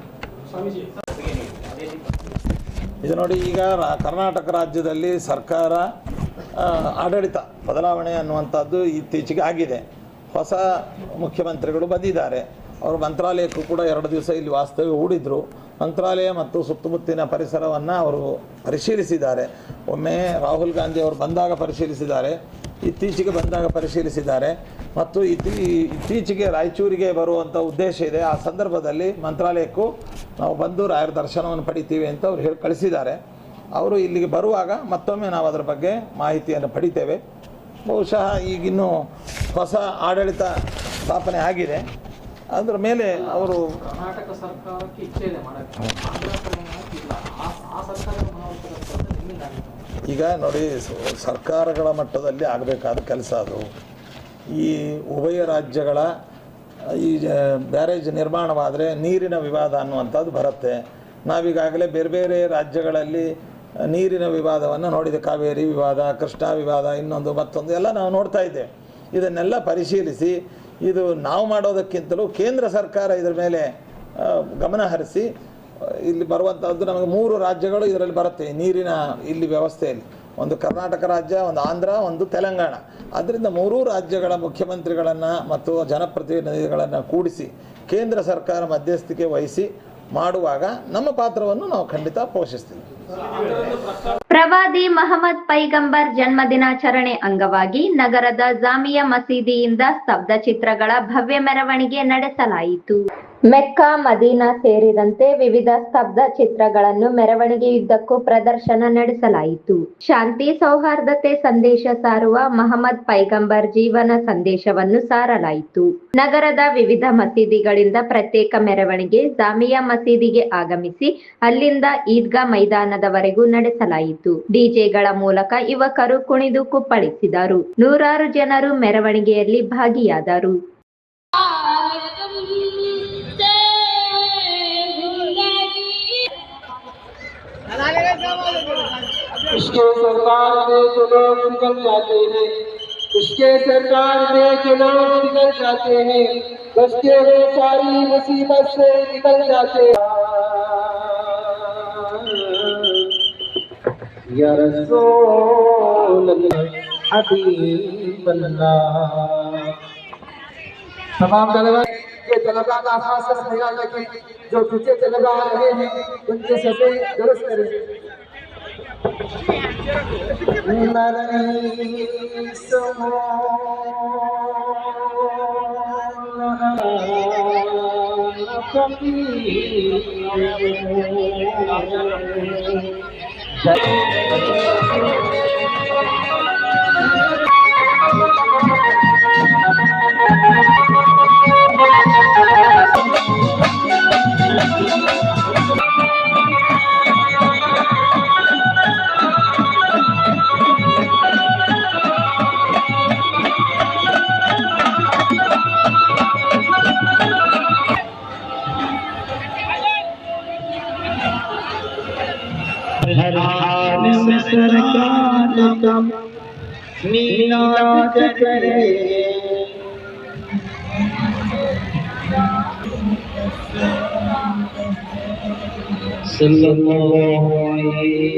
ಇದು ನೋಡಿ, ಈಗ ಕರ್ನಾಟಕ ರಾಜ್ಯದಲ್ಲಿ ಸರ್ಕಾರ ಆಡಳಿತ ಬದಲಾವಣೆ ಅನ್ನುವಂಥದ್ದು ಇತ್ತೀಚೆಗೆ ಆಗಿದೆ. ಹೊಸ ಮುಖ್ಯಮಂತ್ರಿಗಳು ಬಂದಿದ್ದಾರೆ. ಅವರು ಮಂತ್ರಾಲಯಕ್ಕೂ ಕೂಡ 2 ದಿವಸ ಇಲ್ಲಿ ವಾಸ್ತವ್ಯ ಹೂಡಿದ್ರು. ಮಂತ್ರಾಲಯ ಮತ್ತು ಸುತ್ತಮುತ್ತಲಿನ ಪರಿಸರವನ್ನು ಅವರು ಪರಿಶೀಲಿಸಿದ್ದಾರೆ. ಒಮ್ಮೆ ರಾಹುಲ್ ಗಾಂಧಿ ಅವರು ಬಂದಾಗ ಪರಿಶೀಲಿಸಿದ್ದಾರೆ, ಇತ್ತೀಚೆಗೆ ಬಂದಾಗ ಪರಿಶೀಲಿಸಿದ್ದಾರೆ. ಮತ್ತು ಇತ್ತೀಚೆಗೆ ರಾಯಚೂರಿಗೆ ಬರುವಂಥ ಉದ್ದೇಶ ಇದೆ. ಆ ಸಂದರ್ಭದಲ್ಲಿ ಮಂತ್ರಾಲಯಕ್ಕೂ ನಾವು ಬಂದು ರಾಯರ ದರ್ಶನವನ್ನು ಪಡಿತೀವಿ ಅಂತ ಅವರು ಹೇಳಿ ಕಳಿಸಿದ್ದಾರೆ. ಅವರು ಇಲ್ಲಿಗೆ ಬರುವಾಗ ಮತ್ತೊಮ್ಮೆ ನಾವು ಅದರ ಬಗ್ಗೆ ಮಾಹಿತಿಯನ್ನು ಪಡಿತೇವೆ. ಬಹುಶಃ ಈಗಿನ್ನೂ ಹೊಸ ಆಡಳಿತ ಸ್ಥಾಪನೆ ಆಗಿದೆ. ಅದರ ಮೇಲೆ ಅವರು
ಕರ್ನಾಟಕ ಸರ್ಕಾರಕ್ಕೆ ಇಚ್ಛೆ ಇದೆ ಮಾಡೋಕ್ಕೆ,
ಈಗ ನೋಡಿ, ಸರ್ಕಾರಗಳ ಮಟ್ಟದಲ್ಲಿ ಆಗಬೇಕಾದ ಕೆಲಸ ಅದು. ಈ ಉಭಯ ರಾಜ್ಯಗಳ ಈ ಬ್ಯಾರೇಜ್ ನಿರ್ಮಾಣವಾದರೆ ನೀರಿನ ವಿವಾದ ಅನ್ನುವಂಥದ್ದು ಬರುತ್ತೆ. ನಾವೀಗಾಗಲೇ ಬೇರೆ ಬೇರೆ ರಾಜ್ಯಗಳಲ್ಲಿ ನೀರಿನ ವಿವಾದವನ್ನು ನೋಡಿದೆ. ಕಾವೇರಿ ವಿವಾದ, ಕೃಷ್ಣಾ ವಿವಾದ, ಇನ್ನೊಂದು ಮತ್ತೊಂದು ಎಲ್ಲ ನಾವು ನೋಡ್ತಾ ಇದ್ದೇವೆ. ಇದನ್ನೆಲ್ಲ ಪರಿಶೀಲಿಸಿ ಇದು ನಾವು ಮಾಡೋದಕ್ಕಿಂತಲೂ ಕೇಂದ್ರ ಸರ್ಕಾರ ಇದರ ಮೇಲೆ ಗಮನ ಹರಿಸಿ ಇಲ್ಲಿ ಬರುವಂಥದ್ದು ನಮಗೆ 3 ರಾಜ್ಯಗಳು ಇದರಲ್ಲಿ ಬರುತ್ತೆ ನೀರಿನ ಇಲ್ಲಿ ವ್ಯವಸ್ಥೆಯಲ್ಲಿ. ಒಂದು ಕರ್ನಾಟಕ ರಾಜ್ಯ, ಒಂದು ಆಂಧ್ರ, ಒಂದು ತೆಲಂಗಾಣ. ಆದ್ದರಿಂದ 3 ರಾಜ್ಯಗಳ ಮುಖ್ಯಮಂತ್ರಿಗಳನ್ನು ಮತ್ತು ಜನಪ್ರತಿನಿಧಿಗಳನ್ನು ಕೂಡಿಸಿ ಕೇಂದ್ರ ಸರ್ಕಾರ ಮಧ್ಯಸ್ಥಿಕೆ ವಹಿಸಿ ಮಾಡುವಾಗ ನಮ್ಮ ಪಾತ್ರವನ್ನು ನಾವು ಖಂಡಿತ ಪೋಷಿಸ್ತೀವಿ.
ಪ್ರವಾದಿ ಮಹಮ್ಮದ್ ಪೈಗಂಬರ್ ಜನ್ಮದಿನಾಚರಣೆ ಅಂಗವಾಗಿ ನಗರದ ಜಾಮಿಯಾ ಮಸೀದಿಯಿಂದ ಸ್ತಬ್ಧ ಚಿತ್ರಗಳ ಭವ್ಯ ಮೆರವಣಿಗೆ ನಡೆಸಲಾಯಿತು. ಮೆಕ್ಕಾ, ಮದೀನಾ ಸೇರಿದಂತೆ ವಿವಿಧ ಸ್ತಬ್ಧ ಚಿತ್ರಗಳನ್ನು ಮೆರವಣಿಗೆಯುದ್ದಕ್ಕೂ ಪ್ರದರ್ಶನ ನಡೆಸಲಾಯಿತು. ಶಾಂತಿ, ಸೌಹಾರ್ದತೆ ಸಂದೇಶ ಸಾರುವ ಮಹಮ್ಮದ್ ಪೈಗಂಬರ್ ಜೀವನ ಸಂದೇಶವನ್ನು ಸಾರಲಾಯಿತು. ನಗರದ ವಿವಿಧ ಮಸೀದಿಗಳಿಂದ ಪ್ರತ್ಯೇಕ ಮೆರವಣಿಗೆ ಜಾಮಿಯಾ ಮಸೀದಿಗೆ ಆಗಮಿಸಿ ಅಲ್ಲಿಂದ ಈದ್ಗಾ ಮೈದಾನದವರೆಗೂ ನಡೆಸಲಾಯಿತು. ಡಿಜೆಗಳ ಮೂಲಕ ಯುವಕರು ಕುಣಿದು ಕುಪ್ಪಳಿಸಿದರು. ನೂರಾರು ಜನರು ಮೆರವಣಿಗೆಯಲ್ಲಿ ಭಾಗಿಯಾದರು.
इसके सरकार में जो लोग निकल जाते हैं, इसके सरकार में जो लोग निकल जाते हैं, बस के वो सारी मुसीबत से निकल जाते हैं। या रसूल अल्लाह, हबीब अल्लाह। तमाम तलबा के तलबा का खास ख्याल रखें, जो पीछे तलबा आ रहे हैं उनके सफे दुरुस्त करें। हर हाल में सरकार का मीलाद करे सल्लल्लाहु अलैहि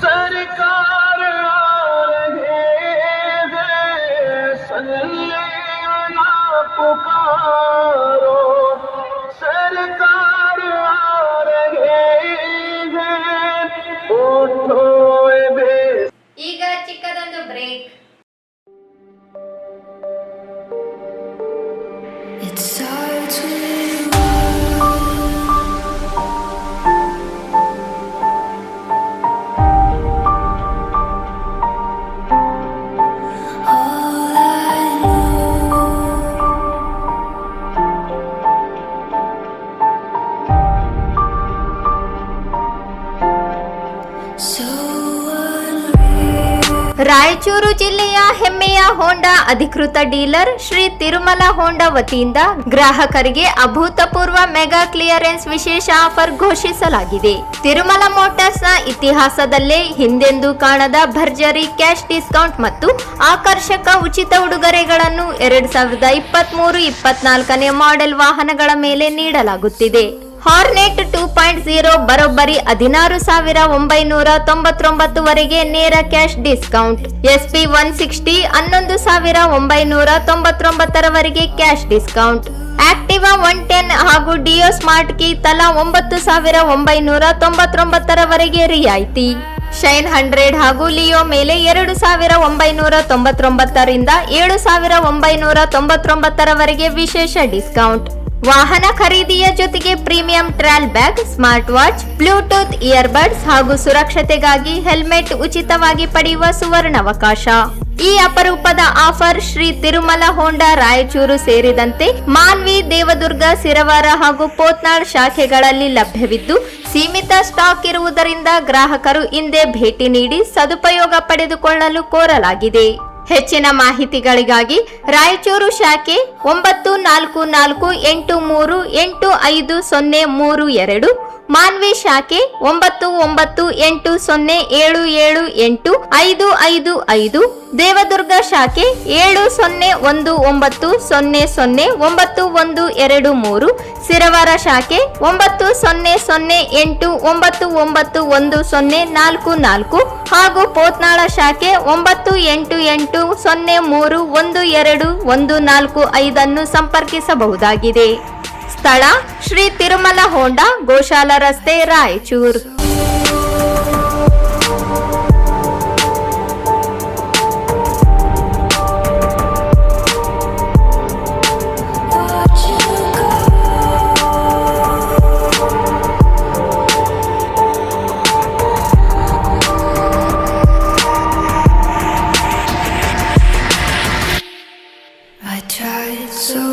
सरकार आ रहे हैं सल्लल्लाहु पुकारो सरकार आ रहे हैं उठो बे
ಈಗ ಚಿಕ್ಕದೊಂದು break.
It's hard to live. All I know, so unreal.
Raichur ಜಿಲ್ಲೆಯ ಹೆಮ್ಮೆಯ ಹೋಂಡಾ ಅಧಿಕೃತ ಡೀಲರ್ ಶ್ರೀ ತಿರುಮಲ ಹೋಂಡಾ ವತಿಯಿಂದ ಗ್ರಾಹಕರಿಗೆ ಅಭೂತಪೂರ್ವ ಮೆಗಾ ಕ್ಲಿಯರೆನ್ಸ್ ವಿಶೇಷ ಆಫರ್ ಘೋಷಿಸಲಾಗಿದೆ. ತಿರುಮಲ ಮೋಟಾರ್ಸ್ನ ಇತಿಹಾಸದಲ್ಲೇ ಹಿಂದೆಂದೂ ಕಾಣದ ಭರ್ಜರಿ ಕ್ಯಾಶ್ ಡಿಸ್ಕೌಂಟ್ ಮತ್ತು ಆಕರ್ಷಕ ಉಚಿತ ಉಡುಗೊರೆಗಳನ್ನು 2023-24ನೇ ಮಾಡೆಲ್ ವಾಹನಗಳ ಮೇಲೆ ನೀಡಲಾಗುತ್ತಿದೆ. ಹಾರ್ನೆಟ್ 2.0 ಬರೋಬ್ಬರಿ 16,999 ವರೆಗೆ ನೇರ ಕ್ಯಾಶ್ ಡಿಸ್ಕೌಂಟ್. SP 160 11,999 ರವರೆಗೆ ಕ್ಯಾಶ್ ಡಿಸ್ಕೌಂಟ್. ಆಕ್ಟಿವಾ 110 ಹಾಗೂ ಡಿಯೋ ಸ್ಮಾರ್ಟ್ ಕೀ ತಲಾ 9,999 ರವರೆಗೆ ರಿಯಾಯಿತಿ. ಶೈನ್ 100 ಹಾಗೂ ಲಿಯೋ ಮೇಲೆ 2,999 ರಿಂದ 7,999 ರವರೆಗೆ ವಿಶೇಷ ಡಿಸ್ಕೌಂಟ್. ವಾಹನ ಖರೀದಿಯ ಜೊತೆಗೆ premium trolley bag, smart watch, bluetooth earbuds ಹಾಗೂ ಸುರಕ್ಷತೆಗಾಗಿ ಹೆಲ್ಮೆಟ್ ಉಚಿತವಾಗಿ ಪಡೆಯುವ ಸುವರ್ಣಾವಕಾಶ. ಈ ಅಪರೂಪದ ಆಫರ್ ಶ್ರೀ ತಿರುಮಲ ಹೋಂಡಾ ರಾಯಚೂರು ಸೇರಿದಂತೆ ಮಾನ್ವಿ, ದೇವದುರ್ಗ, ಸಿರವಾರ ಹಾಗೂ ಪೋತ್ನಾಳ್ ಶಾಖೆಗಳಲ್ಲಿ ಲಭ್ಯವಿದ್ದು ಸೀಮಿತ ಸ್ಟಾಕ್ ಇರುವುದರಿಂದ ಗ್ರಾಹಕರು ಹಿಂದೆ ಭೇಟಿ ನೀಡಿ ಸದುಪಯೋಗ ಪಡೆದುಕೊಳ್ಳಲು ಕೋರಲಾಗಿದೆ. ಹೆಚ್ಚಿನ ಮಾಹಿತಿಗಳಿಗಾಗಿ ರಾಯಚೂರು ಶಾಖೆ 9448385032, ಮಾನ್ವಿ ಶಾಖೆ 9980778555, ದೇವದುರ್ಗ ಶಾಖೆ 7019009123, ಸಿರವಾರ ಶಾಖೆ 9008991044 ಹಾಗೂ ಪೋತ್ನಾಳ ಶಾಖೆ 9880312145 ಸಂಪರ್ಕಿಸಬಹುದಾಗಿದೆ. ಸ್ಥಳ ಶ್ರೀ ತಿರುಮಲ ಹೋಂಡಾ, ಗೋಶಾಲ ರಸ್ತೆ, Raichur.
Watch you go. I tried so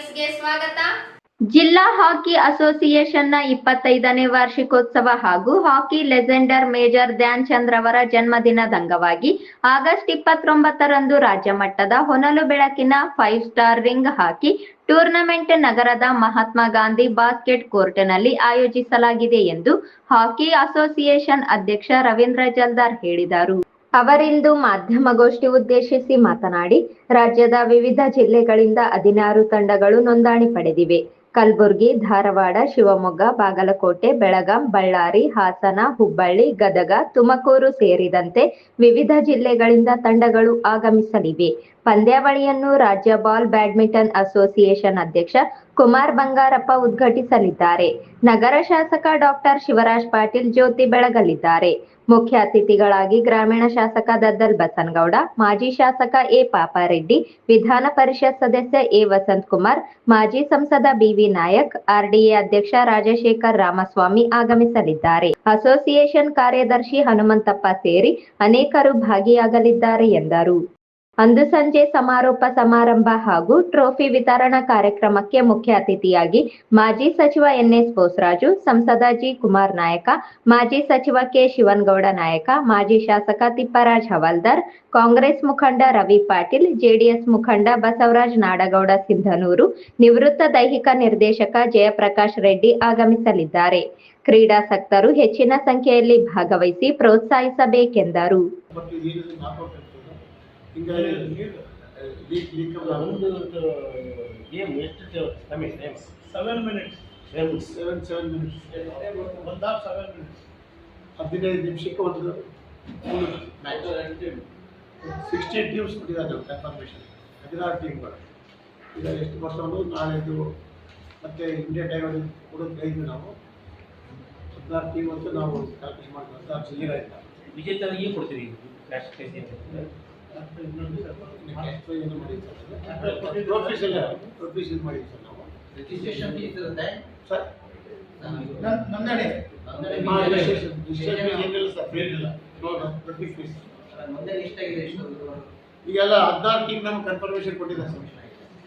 ನ್ಯೂಸ್ಗೆ ಸ್ವಾಗತ. ಜಿಲ್ಲಾ ಹಾಕಿ ಅಸೋಸಿಯೇಷನ್ನ 25ನೇ ವಾರ್ಷಿಕೋತ್ಸವ ಹಾಗೂ ಹಾಕಿ ಲೆಜೆಂಡರ್ ಮೇಜರ್ ಧ್ಯಾನ್ ಚಂದ್ ರವರ ಜನ್ಮದಿನದ ಅಂಗವಾಗಿ ಆಗಸ್ಟ್ 29ರಂದು ರಾಜ್ಯ ಮಟ್ಟದ ಹೊನಲು ಬೆಳಕಿನ 5 ಸ್ಟಾರ್ ರಿಂಗ್ ಹಾಕಿ ಟೂರ್ನಮೆಂಟ್ ನಗರದ ಮಹಾತ್ಮ ಗಾಂಧಿ ಬಾಸ್ಕೆಟ್ ಕೋರ್ಟ್ನಲ್ಲಿ ಆಯೋಜಿಸಲಾಗಿದೆ ಎಂದು ಹಾಕಿ ಅಸೋಸಿಯೇಷನ್ ಅಧ್ಯಕ್ಷ ರವೀಂದ್ರ ಜಲ್ದಾರ್ ಹೇಳಿದರು. ಅವರಿಂದು ಮಾಧ್ಯಮಗೋಷ್ಠಿ ಉದ್ದೇಶಿಸಿ ಮಾತನಾಡಿ, ರಾಜ್ಯದ ವಿವಿಧ ಜಿಲ್ಲೆಗಳಿಂದ 16 ತಂಡಗಳು ನೋಂದಣಿ ಪಡೆದಿವೆ. ಕಲಬುರಗಿ, ಧಾರವಾಡ, ಶಿವಮೊಗ್ಗ, ಬಾಗಲಕೋಟೆ, ಬೆಳಗಾಂ, ಬಳ್ಳಾರಿ, ಹಾಸನ, ಹುಬ್ಬಳ್ಳಿ, ಗದಗ, ತುಮಕೂರು ಸೇರಿದಂತೆ ವಿವಿಧ ಜಿಲ್ಲೆಗಳಿಂದ ತಂಡಗಳು ಆಗಮಿಸಲಿವೆ. ಪಂದ್ಯಾವಳಿಯನ್ನು ರಾಜ್ಯ ಬಾಲ್ ಬ್ಯಾಡ್ಮಿಂಟನ್ ಅಸೋಸಿಯೇಷನ್ ಅಧ್ಯಕ್ಷ ಕುಮಾರ್ ಬಂಗಾರಪ್ಪ ಉದ್ಘಾಟಿಸಲಿದ್ದಾರೆ. ನಗರ ಶಾಸಕ ಡಾಕ್ಟರ್ ಶಿವರಾಜ್ ಪಾಟೀಲ್ ಜ್ಯೋತಿ ಬೆಳಗಲಿದ್ದಾರೆ. ಮುಖ್ಯ ಅತಿಥಿಗಳಾಗಿ ಗ್ರಾಮೀಣ ಶಾಸಕ ದದ್ದಲ್ ಬಸನಗೌಡ, ಮಾಜಿ ಶಾಸಕ ಎ ಪಾಪಾರೆಡ್ಡಿ, ವಿಧಾನ ಪರಿಷತ್ ಸದಸ್ಯ ಎ ವಸಂತ್ ಕುಮಾರ್, ಮಾಜಿ ಸಂಸದ ಬಿವಿ ನಾಯಕ್, ಆರ್ಡಿಎ ಅಧ್ಯಕ್ಷ ರಾಜಶೇಖರ್ ರಾಮಸ್ವಾಮಿ ಆಗಮಿಸಲಿದ್ದಾರೆ. ಅಸೋಸಿಯೇಷನ್ ಕಾರ್ಯದರ್ಶಿ ಹನುಮಂತಪ್ಪ ಸೇರಿ ಅನೇಕರು ಭಾಗಿಯಾಗಲಿದ್ದಾರೆ ಎಂದರು. ಅಂದು ಸಂಜೆ ಸಮಾರೋಪ ಸಮಾರಂಭ ಹಾಗೂ ಟ್ರೋಫಿ ವಿತರಣಾ ಕಾರ್ಯಕ್ರಮಕ್ಕೆ ಮುಖ್ಯ ಅತಿಥಿಯಾಗಿ ಮಾಜಿ ಸಚಿವ ಎನ್ಎಸ್ ಬೋಸರಾಜು, ಸಂಸದ ಜಿ ಕುಮಾರ್ ನಾಯಕ, ಮಾಜಿ ಸಚಿವ ಕೆ ಶಿವನಗೌಡ ನಾಯಕ, ಮಾಜಿ ಶಾಸಕ ತಿಪ್ಪರಾಜ್ ಹವಾಲ್ದಾರ್, ಕಾಂಗ್ರೆಸ್ ಮುಖಂಡ ರವಿ ಪಾಟೀಲ್, ಜೆಡಿಎಸ್ ಮುಖಂಡ ಬಸವರಾಜ್ ನಾಡಗೌಡ ಸಿಂಧನೂರು, ನಿವೃತ್ತ ದೈಹಿಕ ನಿರ್ದೇಶಕ ಜಯಪ್ರಕಾಶ್ ರೆಡ್ಡಿ ಆಗಮಿಸಲಿದ್ದಾರೆ. ಕ್ರೀಡಾಸಕ್ತರು ಹೆಚ್ಚಿನ ಸಂಖ್ಯೆಯಲ್ಲಿ ಭಾಗವಹಿಸಿ ಪ್ರೋತ್ಸಾಹಿಸಬೇಕೆಂದರು.
ಹದಿನೈದು ನಿಮಿಷಕ್ಕೆ ಒಂದು 16 ಟೀಮ್ಸ್ ಕೊಟ್ಟಿದ್ದಾರೆ ಕನ್ಫರ್ಮೇಷನ್. 16 ಟೀಮ್ಗಳು ಈಗ ಎಷ್ಟು ಬರ್ತಾವು ನಾಳೆದು ಮತ್ತು ಇಂಡಿಯಾ ಟೈಮ್ ಕೊಡೋದು ಕೈದ್ವಿ ನಾವು 16 ಟೀಮ್ ಅಂತ ನಾವು ಕ್ಯಾಲ್ಕುಲೇಟ್ ಮಾಡ್ತೀವಿ. 16 ಜಿಲ್ಲೆಗಳಿಂದ
ವಿಜೇತರಿಗೆ ಕೊಡ್ತೀವಿ
ಟ್ರೋಫೀಸ್ ಎಲ್ಲ ಟ್ರೋಫೀಸ್ ಇದು ಮಾಡಿದ್ವಿ ಸರ್ ನಾವು.
ರಿಜಿಸ್ಟ್ರೇಷನ್ ಫೀಸ್ ಇರುತ್ತೆ
ಸರ್ ನೋಂದಣಿ ಏನಿಲ್ಲ ಸರ್, ಫೀಸ್ ಇಲ್ಲ, ಟ್ರೋಫಿ ಫೀಸ್.
ನೋಂದಣಿ ಎಷ್ಟಾಗಿದೆ?
ಈಗೆಲ್ಲ 16 ಟೀಮ್ ನಮ್ಗೆ ಕನ್ಫರ್ಮೇಷನ್ ಕೊಟ್ಟಿದ್ದಾರೆ ಸರ್.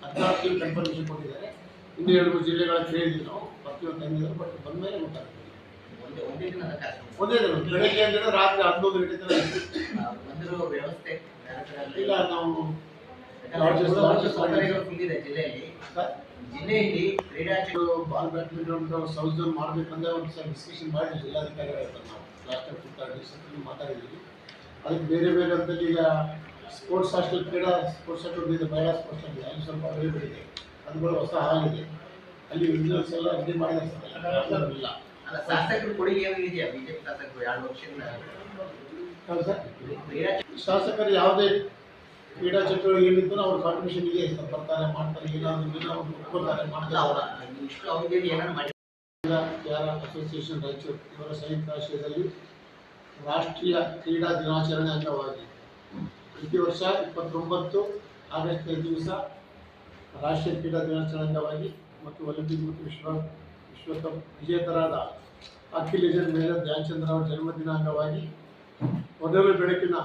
16 ಟೀಮ್ ಕನ್ಫರ್ಮೇಷನ್ ಕೊಟ್ಟಿದ್ದಾರೆ. ಇನ್ನೂ 2-3 ಜಿಲ್ಲೆಗಳ ಕೇಳಿದ್ವಿ ನಾವು, ಪ್ರತಿಯೊಂದು ತಂದಿದ್ದಾರೆ. ಬಟ್ ಬಂದಮೇಲೆ ಗೊತ್ತಾಗ್ತದೆ. ಒಂದೇ ದಿನ ಬೆಳಗ್ಗೆ ಅಂದರೆ ರಾತ್ರಿ 11 ಗಂಟೆ ತನಕ
ವ್ಯವಸ್ಥೆ
ಇಲ್ಲ. ನಾವು
ಜಿಲ್ಲೆಯಲ್ಲಿ ಕ್ರೀಡಾ
ಬಾಲ್ ಬ್ಯಾಡ್ಮಿಂಟನ್ ಸೌತ್ ಝೋನ್ ಮಾಡಬೇಕಂದ್ರೆ ಒಂದು ಸಲ ಡಿಸ್ಕಷನ್ ಮಾಡಿದ್ವಿ ಜಿಲ್ಲಾಧಿಕಾರಿಗಳ ಹತ್ರ. ನಾವು ಲಾಸ್ಟ್ ಟೈಮ್ ಮಾತಾಡಿದ್ದೀವಿ. ಅದಕ್ಕೆ ಬೇರೆ ಬೇರೆ ಅಂತಲ್ಲಿ ಈಗ ಸ್ಪೋರ್ಟ್ಸ್ ಹಾಸ್ಟೆಲ್, ಕ್ರೀಡಾ ಸ್ಪೋರ್ಟ್ಸ್ ಹಾಸ್ಟೆಲ್ ಇದೆ, ಬಹಳ ಸ್ಪೋರ್ಟ್ಸ್ ಹಾಸ್ಟೆಲ್ ಅಲ್ಲಿ ಸ್ವಲ್ಪ ಅವೈಲೇಬಲ್ ಇದೆ. ಅದು ಹೊಸ ಹಾಲಿದೆ, ಅಲ್ಲಿ ವಿಜಿಲೆನ್ಸ್ ಎಲ್ಲ ರೆಡಿ ಮಾಡಿದ್ದಾರೆ. ಇಲ್ಲ
ಅಲ್ಲ, ಶಾಸಕರು ಕೊಡುಗೆ ಏನಿದೆಯಾ? ಬಿಜೆಪಿ ಶಾಸಕರು 2 ವರ್ಷದಿಂದ
ಶಾಸಕರು ಯಾವುದೇ ಕ್ರೀಡಾ ಚಟುವಟಿಕೆ ಏನಿದ್ದು ಅವ್ರ ಕಾಂಟ್ರಿಬ್ಯೂಷನ್ ಇದೆ ಸರ್. ಬರ್ತಾರೆ, ಮಾಡ್ತಾರೆ, ಏನಾದ್ರು ಒಪ್ಕೊಳ್ತಾರೆ, ಮಾಡ್ತಾರೆ.
ಇಷ್ಟು ಅವಧಿಯಲ್ಲಿ ಏನಾದ್ರು ಮಾಡಿ
ಯಾರ ಅಸೋಸಿಯೇಷನ್ ರಾಯಚೂರು ಇವರ ಸಂಯುಕ್ತ ಆಶ್ರಯದಲ್ಲಿ ರಾಷ್ಟ್ರೀಯ ಕ್ರೀಡಾ ದಿನಾಚರಣೆ ಅಂಗವಾಗಿ ಪ್ರತಿ ವರ್ಷ 29 ಆಗಸ್ಟ್ ದಿವಸ ರಾಷ್ಟ್ರೀಯ ಕ್ರೀಡಾ ದಿನಾಚರಣೆ ಅಂಗವಾಗಿ ಮತ್ತು ಒಲಿಂಪಿಕ್ ಮತ್ತು ವಿಶ್ವಕಪ್ ವಿಜೇತರಾದ ಹಾಕಿ ಲೆಜೆಂಡ್ ಮೇಜರ್ ಧ್ಯಾನ್ ಚಂದ್ ಅವರ ಜನ್ಮದಿನ ಅಂಗವಾಗಿ ಮೊದಲು ಬೆಳಕಿನ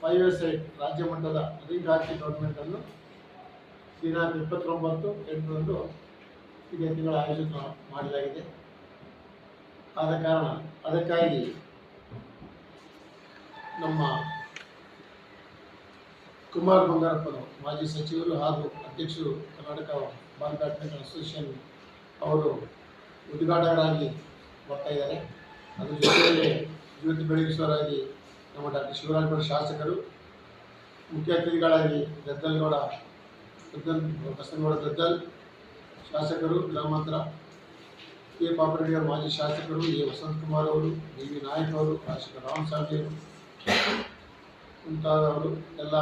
5-a-ಸೈಡ್ ರಾಜ್ಯ ಮಟ್ಟದ ರಿಂಗ್ ಹಾಕಿ ಟೂರ್ನಮೆಂಟನ್ನು ದಿನಾಂಕ 29/8ರಂದು ಇದೇ ತಿಂಗಳ ಆಯೋಜನೆ ಮಾಡಲಾಗಿದೆ. ಆದ ಕಾರಣ ಅದಕ್ಕಾಗಿ ನಮ್ಮ ಕುಮಾರ್ ಬಂಗಾರಪ್ಪನವರು ಮಾಜಿ ಸಚಿವರು ಹಾಗೂ ಅಧ್ಯಕ್ಷರು ಕರ್ನಾಟಕ ಬಾಲ್ ಬ್ಯಾಡ್ಮಿಂಟನ್ ಅಸೋಸಿಯೇಷನ್ ಅವರು ಉದ್ಘಾಟಕರಾಗಿ ಬರ್ತಾ ಇದ್ದಾರೆ. ಅದ್ರ ಜೊತೆಯಲ್ಲಿ ಜ್ಯೋತಿ ಬೆಳಗಿಸುವರಾಗಿ ನಮ್ಮ ಡಾಕ್ಟರ್ ಶಿವರಾಜ್ ಶಾಸಕರು, ಮುಖ್ಯ ಅತಿಥಿಗಳಾಗಿ ಬಸನಗೌಡ ದದ್ದಲ್ ಶಾಸಕರು, ಗ್ರಾಮಾಂತರ ಕೆ ಪಾಪರೆಡ್ಡಿ ಅವರು ಮಾಜಿ ಶಾಸಕರು, ಎ ವಸಂತ್ ಕುಮಾರ್ ಅವರು, ಬಿವಿ ನಾಯಕ್ ಅವರು, ಶಾಸಕ ರಾಮಸ್ವಾಮಿ ಅವರು ಮುಂತಾದವರು ಎಲ್ಲ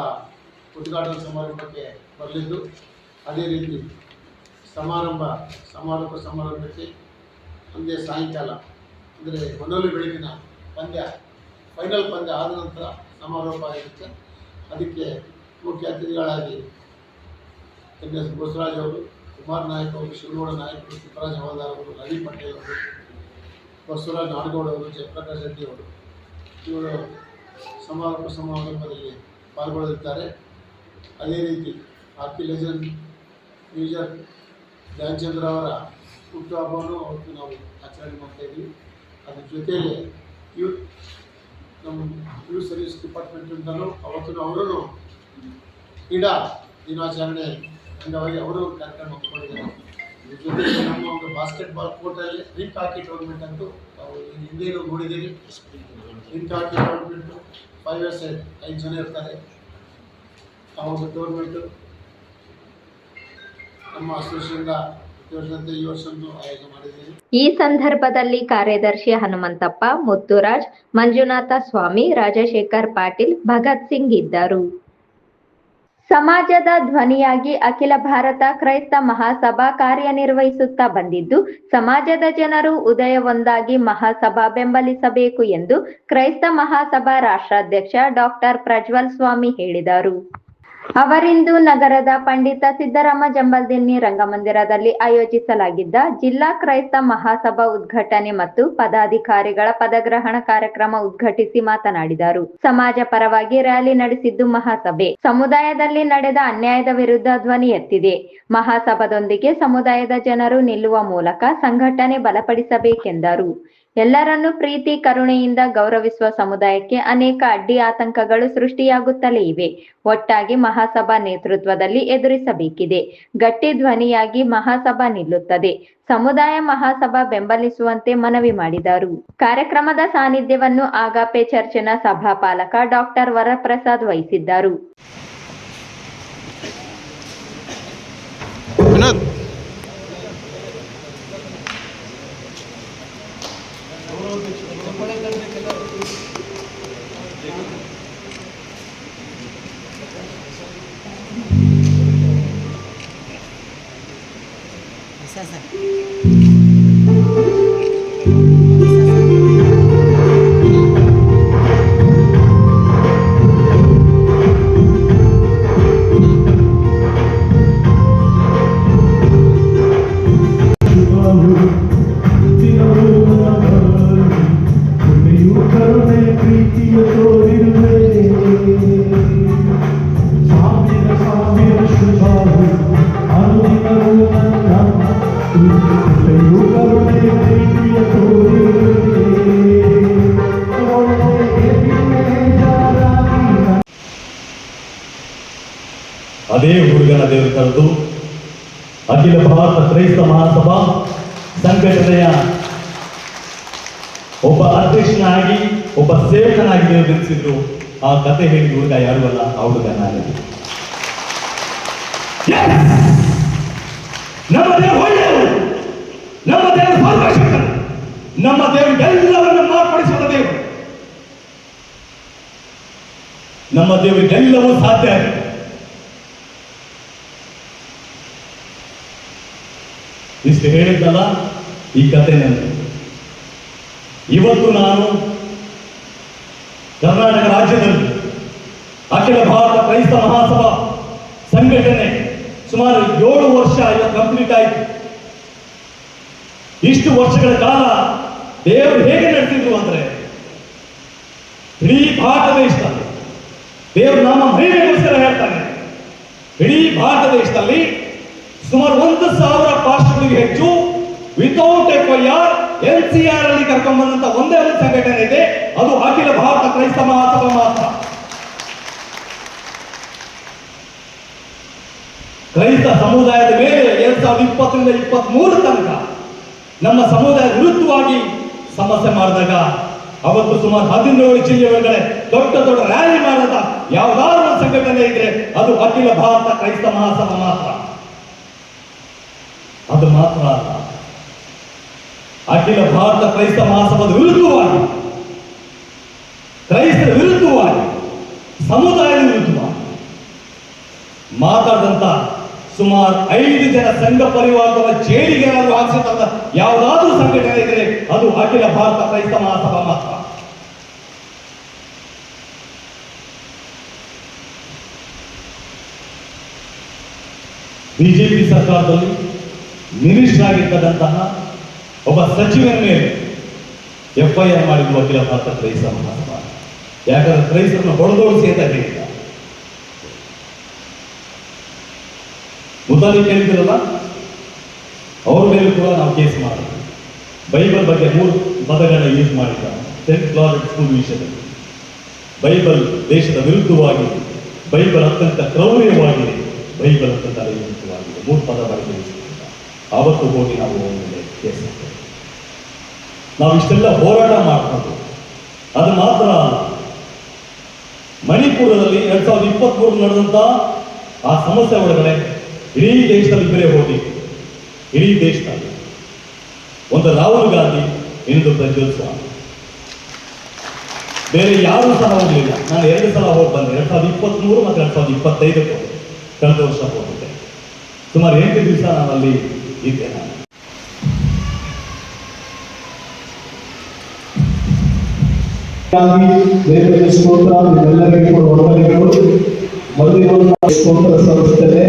ಉದ್ಘಾಟನಾ ಸಮಾರಂಭಕ್ಕೆ ಬರಲಿದ್ದು, ಅದೇ ರೀತಿ ಸಮಾರೋಪ ಸಮಾರಂಭಕ್ಕೆ ಅಂದೇ ಸಾಯಂಕಾಲ ಅಂದರೆ ಹೊನಲು ಬೆಳಗಿನ ಪಂದ್ಯ, ಫೈನಲ್ ಪಂದ್ಯ ಆದ ನಂತರ ಸಮಾರೋಪ ಆಗಿರುತ್ತೆ. ಅದಕ್ಕೆ ಮುಖ್ಯ ಅತಿಥಿಗಳಾಗಿ ಎನ್ಎಸ್ ಬೋಸರಾಜ್ ಅವರು, ಕುಮಾರ್ ನಾಯಕ್ ಅವರು, ಶಿವಗೌಡ ನಾಯಕರು, ತಿಪ್ಪರಾಜ್ ಹವಾಲ್ದಾರ್ ಅವರು, ರವಿ ಪಟೇಲ್ ಅವರು, ಬಸವರಾಜ್ ನಾಡಗೌಡ ಅವರು, ಜಯಪ್ರಕಾಶ್ ರೆಡ್ಡಿ ಅವರು ಇವರು ಸಮಾರೋಪ ಸಮಾರಂಭದಲ್ಲಿ ಪಾಲ್ಗೊಳ್ಳಲಿದ್ದಾರೆ. ಅದೇ ರೀತಿ ಹಾಕಿ ಲೆಜೆಂಡ್ ಮೇಜರ್ ಧ್ಯಾನಚಂದ್ರ ಅವರ ಹುಟ್ಟುಹಬ್ಬವನ್ನು ಅವತ್ತು ನಾವು ಆಚರಣೆ ಮಾಡ್ತಾ ಇದ್ದೀವಿ. ಅದ್ರ ಜೊತೆಯಲ್ಲಿ ನಮ್ಮ ಯೂತ್ ಸರ್ವಿಸ್ ಡಿಪಾರ್ಟ್ಮೆಂಟಿಂದಲೂ ಅವತ್ತು ಅವರು ಕ್ರೀಡಾ ದಿನಾಚರಣೆ ಅಂಗವಾಗಿ ಅವರು ಕಾರ್ಯಕ್ರಮ ಹಮ್ಮಿಕೊಂಡಿದ್ದಾರೆ. ಇದ್ರ ಜೊತೆಗೆ ನಮ್ಮ ಒಂದು ಬಾಸ್ಕೆಟ್ಬಾಲ್ ಕೋರ್ಟಲ್ಲಿ ರಿಂಕ್ ಹಾಕಿ ಟೂರ್ನಮೆಂಟ್ ಅಂತೂ ನಾವು ಹಿಂದೆಯೂ ನೋಡಿದ್ದೀವಿ. ರಿಂಕ್ ಹಾಕಿ ಟೂರ್ನಮೆಂಟು 5 years 5 ಜನ ಇರ್ತಾರೆ. ಆ ಒಂದು ಟೂರ್ನಮೆಂಟು ನಮ್ಮ ಅಸೋಸಿಯೇಷನ್ದ ಈ ವರ್ಷವನ್ನು ಆಯೋಜನೆ ಮಾಡಿದ್ದೀವಿ.
ಈ ಸಂದರ್ಭದಲ್ಲಿ ಕಾರ್ಯದರ್ಶಿ ಹನುಮಂತಪ್ಪ, ಮುತ್ತುರಾಜ್, ಮಂಜುನಾಥ ಸ್ವಾಮಿ, ರಾಜಶೇಖರ್ ಪಾಟೀಲ್, ಭಗತ್ ಸಿಂಗ್ ಇದ್ದರು. ಸಮಾಜದ ಧ್ವನಿಯಾಗಿ ಅಖಿಲ ಭಾರತ ಕ್ರೈಸ್ತ ಮಹಾಸಭಾ ಕಾರ್ಯನಿರ್ವಹಿಸುತ್ತಾ ಬಂದಿದ್ದು, ಸಮಾಜದ ಜನರು ಉದಯವೊಂದಾಗಿ ಮಹಾಸಭಾ ಬೆಂಬಲಿಸಬೇಕು ಎಂದು ಕ್ರೈಸ್ತ ಮಹಾಸಭಾ ರಾಷ್ಟ್ರಾಧ್ಯಕ್ಷ ಡಾಕ್ಟರ್ ಪ್ರಜ್ವಲ್ ಸ್ವಾಮಿ ಹೇಳಿದರು. ಅವರಿಂದು ನಗರದ ಪಂಡಿತ ಸಿದ್ದರಾಮ ಜಂಬಲ್ದಿನ್ನಿ ರಂಗಮಂದಿರದಲ್ಲಿ ಆಯೋಜಿಸಲಾಗಿದ್ದ ಜಿಲ್ಲಾ ಕ್ರೈಸ್ತ ಮಹಾಸಭಾ ಉದ್ಘಾಟನೆ ಮತ್ತು ಪದಾಧಿಕಾರಿಗಳ ಪದಗ್ರಹಣ ಕಾರ್ಯಕ್ರಮ ಉದ್ಘಾಟಿಸಿ ಮಾತನಾಡಿದರು. ಸಮಾಜ ಪರವಾಗಿ ರ್ಯಾಲಿ ನಡೆಸಿದ್ದು ಮಹಾಸಭೆ ಸಮುದಾಯದಲ್ಲಿ ನಡೆದ ಅನ್ಯಾಯದ ವಿರುದ್ಧ ಧ್ವನಿ ಎತ್ತಿದೆ. ಮಹಾಸಭಾದೊಂದಿಗೆ ಸಮುದಾಯದ ಜನರು ನಿಲ್ಲುವ ಮೂಲಕ ಸಂಘಟನೆ ಬಲಪಡಿಸಬೇಕೆಂದರು. ಎಲ್ಲರನ್ನೂ ಪ್ರೀತಿ ಕರುಣೆಯಿಂದ ಗೌರವಿಸುವ ಸಮುದಾಯಕ್ಕೆ ಅನೇಕ ಅಡ್ಡಿ ಆತಂಕಗಳು ಸೃಷ್ಟಿಯಾಗುತ್ತಲೇ ಇವೆ. ಒಟ್ಟಾಗಿ ಮಹಾಸಭಾ ನೇತೃತ್ವದಲ್ಲಿ ಎದುರಿಸಬೇಕಿದೆ. ಗಟ್ಟಿ ಧ್ವನಿಯಾಗಿ ಮಹಾಸಭಾ ನಿಲ್ಲುತ್ತದೆ. ಸಮುದಾಯ ಮಹಾಸಭಾ ಬೆಂಬಲಿಸುವಂತೆ ಮನವಿ ಮಾಡಿದರು. ಕಾರ್ಯಕ್ರಮದ ಸಾನ್ನಿಧ್ಯವನ್ನು ಆಗಾಪೆ ಚರ್ಚಿನ ಸಭಾಪಾಲಕ ಡಾಕ್ಟರ್ ವರಪ್ರಸಾದ್ ವಹಿಸಿದ್ದರು.
ಅದೇ ಹುಡುಗನ ದೇವರು ಕರೆದು ಅಖಿಲ ಭಾರತ ಕ್ರೈಸ್ತ ಮಹಾಸಭಾ ಸಂಘಟನೆಯ ಒಬ್ಬ ಅಧ್ಯಕ್ಷನಾಗಿ ಒಬ್ಬ ಸೇವಕನಾಗಿ ದೇವರು ನಿಲ್ಲಿಸಿದ್ರು. ಆ ಕತೆ ಹೇಳಿದ ಹುಡುಗ ಯಾರು ಅಲ್ಲ, ಆ ಹುಡುಗ ನಾನೇ. ನಮ್ಮ ದೇವರು ಒಳ್ಳೆಯವರು, ನಮ್ಮ ದೇವರು ಸರ್ವಶಕ್ತರು, ನಮ್ಮ ದೇವರು ಎಲ್ಲವನ್ನು ಮಾರ್ಪಡಿಸುವ ದೇವರು, ನಮ್ಮ ದೇವರಿಗೆಲ್ಲವೂ ಸಾಧ್ಯ ಆಗಿದೆ. ಇಷ್ಟು ಹೇಳಿದ್ದಲ್ಲ ಈ ಕತೆ ನಂದು. ಇವತ್ತು ನಾನು ಕರ್ನಾಟಕ ರಾಜ್ಯದಲ್ಲಿ ಅಖಿಲ ಭಾರತ ಕ್ರೈಸ್ತ ಮಹಾಸಭಾ ಸಂಘಟನೆ ಸುಮಾರು 7 ವರ್ಷ ಇವತ್ತು ಕಂಪ್ಲೀಟ್ ಆಯಿತು. ಇಷ್ಟು ವರ್ಷಗಳ ಕಾಲ ದೇವರು ಹೇಗೆ ನಡೆಸಿದ್ರು ಅಂದ್ರೆ, ಇಡೀ ಭಾರತ ದೇಶದಲ್ಲಿ ದೇವರು ನಮ್ಮ ಮಹಿಮೆಗೋಸ್ಕರ ಹೇಳ್ತಾನೆ. ಇಡೀ ಭಾರತ ದೇಶದಲ್ಲಿ ಸುಮಾರು 1,000 ಪಾಸ್ಟರ್ಗಳಿಗೆ ಹೆಚ್ಚು ವಿತೌಟ್ FIR NCR ಅಲ್ಲಿ ಕರ್ಕೊಂಡ್ಬಂದಂತ ಒಂದೇ ಒಂದು ಸಂಘಟನೆ ಇದೆ, ಅದು ಅಖಿಲ ಭಾರತ ಕ್ರೈಸ್ತ ಮಹಾಸಭಾ ಮಾತ್ರ. ಕ್ರೈಸ್ತ ಸಮುದಾಯದ ಮೇಲೆ 2020ರಿಂದ 23 ತನಕ ನಮ್ಮ ಸಮುದಾಯದ ವಿರುದ್ಧವಾಗಿ ಸಮಸ್ಯೆ ಮಾಡಿದಾಗ ಅವತ್ತು ಸುಮಾರು 17 ಜಿಲ್ಲೆಗಳೇ ದೊಡ್ಡ ದೊಡ್ಡ ರ್ಯಾಲಿ ಮಾಡಿದ ಯಾವುದಾದ್ರೂ ಒಂದು ಸಂಘಟನೆ ಇದ್ರೆ ಅದು ಅಖಿಲ ಭಾರತ ಕ್ರೈಸ್ತ ಮಹಾಸಭಾ ಮಾತ್ರ. ಅದು ಮಾತ್ರ ಅಲ್ಲ, ಅಖಿಲ ಭಾರತ ಕ್ರೈಸ್ತ ಮಹಾಸಭಾದ ವಿರುದ್ಧವಾಗಿ, ಕ್ರೈಸ್ತರ ವಿರುದ್ಧವಾಗಿ, ಸಮುದಾಯದ ವಿರುದ್ಧವಾಗಿ ಮಾತಾಡಿದಂತ ಸುಮಾರು 5 ಜನ ಸಂಘ ಪರಿವಾರದ ಜೈಲಿಗೆ ಏನಾದರೂ ಹಾಕಿಸಿದಂತ ಯಾವುದಾದ್ರೂ ಸಂಘಟನೆ ಇದ್ರೆ ಅದು ಅಖಿಲ ಭಾರತ ಕ್ರೈಸ್ತ ಮಹಾಸಭಾ ಮಾತ್ರ. ಬಿಜೆಪಿ ಸರ್ಕಾರದಲ್ಲಿ ಮಿನಿಸ್ಟರ್ ಆಗಿರ್ತಕ್ಕಂತಹ ಒಬ್ಬ ಸಚಿವನ ಮೇಲೆ FIR ಮಾಡಿದ್ರು ಅಖಿಲ ಭಾರತ ಕ್ರೈಸ್ತ ಮಹಾಸಭಾ. ಯಾಕಂದ್ರೆ ಕ್ರೈಸ್ತರನ್ನು ಹೊಡೆದೋಡಿಸಿ ಅಂತ ಹೇಳಿದ. ಮೊದಲು ಕೇಳಿದ್ರಲ್ಲ, ಅವ್ರ ಮೇಲೆ ಕೂಡ ನಾವು ಕೇಸ್ ಮಾಡಿದ್ವಿ. ಬೈಬಲ್ ಬಗ್ಗೆ 3 ಪದಗಳನ್ನ ಯೂಸ್ ಮಾಡಿದ್ದಾರೆ ಸೆಂಟ್ ಕ್ಲಾರೆಟ್ ಸ್ಕೂಲ್ ವಿಷಯದಲ್ಲಿ. ಬೈಬಲ್ ದೇಶದ ವಿರುದ್ಧವಾಗಿ, ಬೈಬಲ್ ಅತ್ಯಂತ ಕ್ರೌರ್ಯವಾಗಿದೆ, ಬೈಬಲ್ ಅತ್ಯಂತ ವಿರುದ್ಧವಾಗಿದೆ, 3 ಪದ ಬಳಕೆ ಆವತ್ತು ಹೋಗಿ ನಾವು ಮೇಲೆ ಕೇಸ್ ಮಾಡ್ತೇವೆ. ನಾವು ಇಷ್ಟೆಲ್ಲ ಹೋರಾಟ ಮಾಡಿಕೊಂಡು ಅದು ಮಾತ್ರ ಅಲ್ಲ, ಮಣಿಪುರದಲ್ಲಿ 2023 ನಡೆದಂಥ ಆ ಸಮಸ್ಯೆ ಒಳಗಡೆ ಇಡೀ ದೇಶದಲ್ಲಿ ಇಬ್ಬರೇ ಹೋಗಿ, ಇಡೀ ದೇಶದಲ್ಲಿ ಒಂದು ರಾಹುಲ್ ಗಾಂಧಿ, ಇನ್ನೊಂದು ಪ್ರಜ್ವಲ್ ಸ್ವಾಮಿ, ಬೇರೆ ಯಾರೂ ಸಹ ಹೋಗಲಿಲ್ಲ. ನಾನು 2 ಸಲ ಹೋಗಿ ಬಂದೆ, 2023 ಮತ್ತು 2025 ಕಳೆದ ವರ್ಷ ಹೋಗಿದ್ದೆ. ಸುಮಾರು 8 ದಿವಸ ನಾನಲ್ಲಿ ಇದ್ದೆ.
ದೇವರಿಗೆ ಸ್ತೋತ್ರ. ನಿಮ್ಮೆಲ್ಲರಿಗೂ ವಂದನೆಗಳು. ಬಂದಿರುವಂತಹ ಸ್ತೋತ್ರ ಸಲ್ಲಿಸುತ್ತೇನೆ.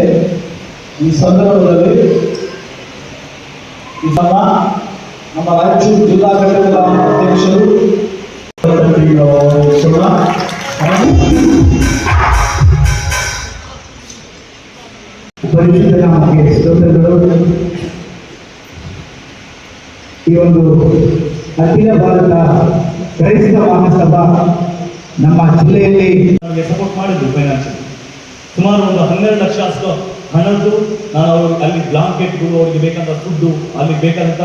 ಈ ಸಂದರ್ಭದಲ್ಲಿ ನಮ್ಮ ರಾಯಚೂರು ಜಿಲ್ಲಾ ಘಟಕದ ಅಧ್ಯಕ್ಷರು ಪರಿಷತ್ತಿನ ಸ್ತೋತ್ರಗಳು. ಈ ಒಂದು ಅಖಿಲ ಭಾರತ ಕ್ರೈಸ್ತ ಮಹಾಸಭಾ ನಮ್ಮ ಜಿಲ್ಲೆಯಲ್ಲಿ
ನಮಗೆ ಸಪೋರ್ಟ್ ಮಾಡಿದ್ರು ಫೈನಾನ್ಷಿಯಲ್. ಸುಮಾರು ಒಂದು 12 ಲಕ್ಷ ಅಷ್ಟು ಹಣದ್ದು ನಾನು ಅವ್ರಿಗೆ ಅಲ್ಲಿ ಬ್ಲಾಂಕೆಟ್ಗಳು, ಅವ್ರಿಗೆ ಬೇಕಾದ ಫುಡ್ಡು, ಅಲ್ಲಿ ಬೇಕಾದಂಥ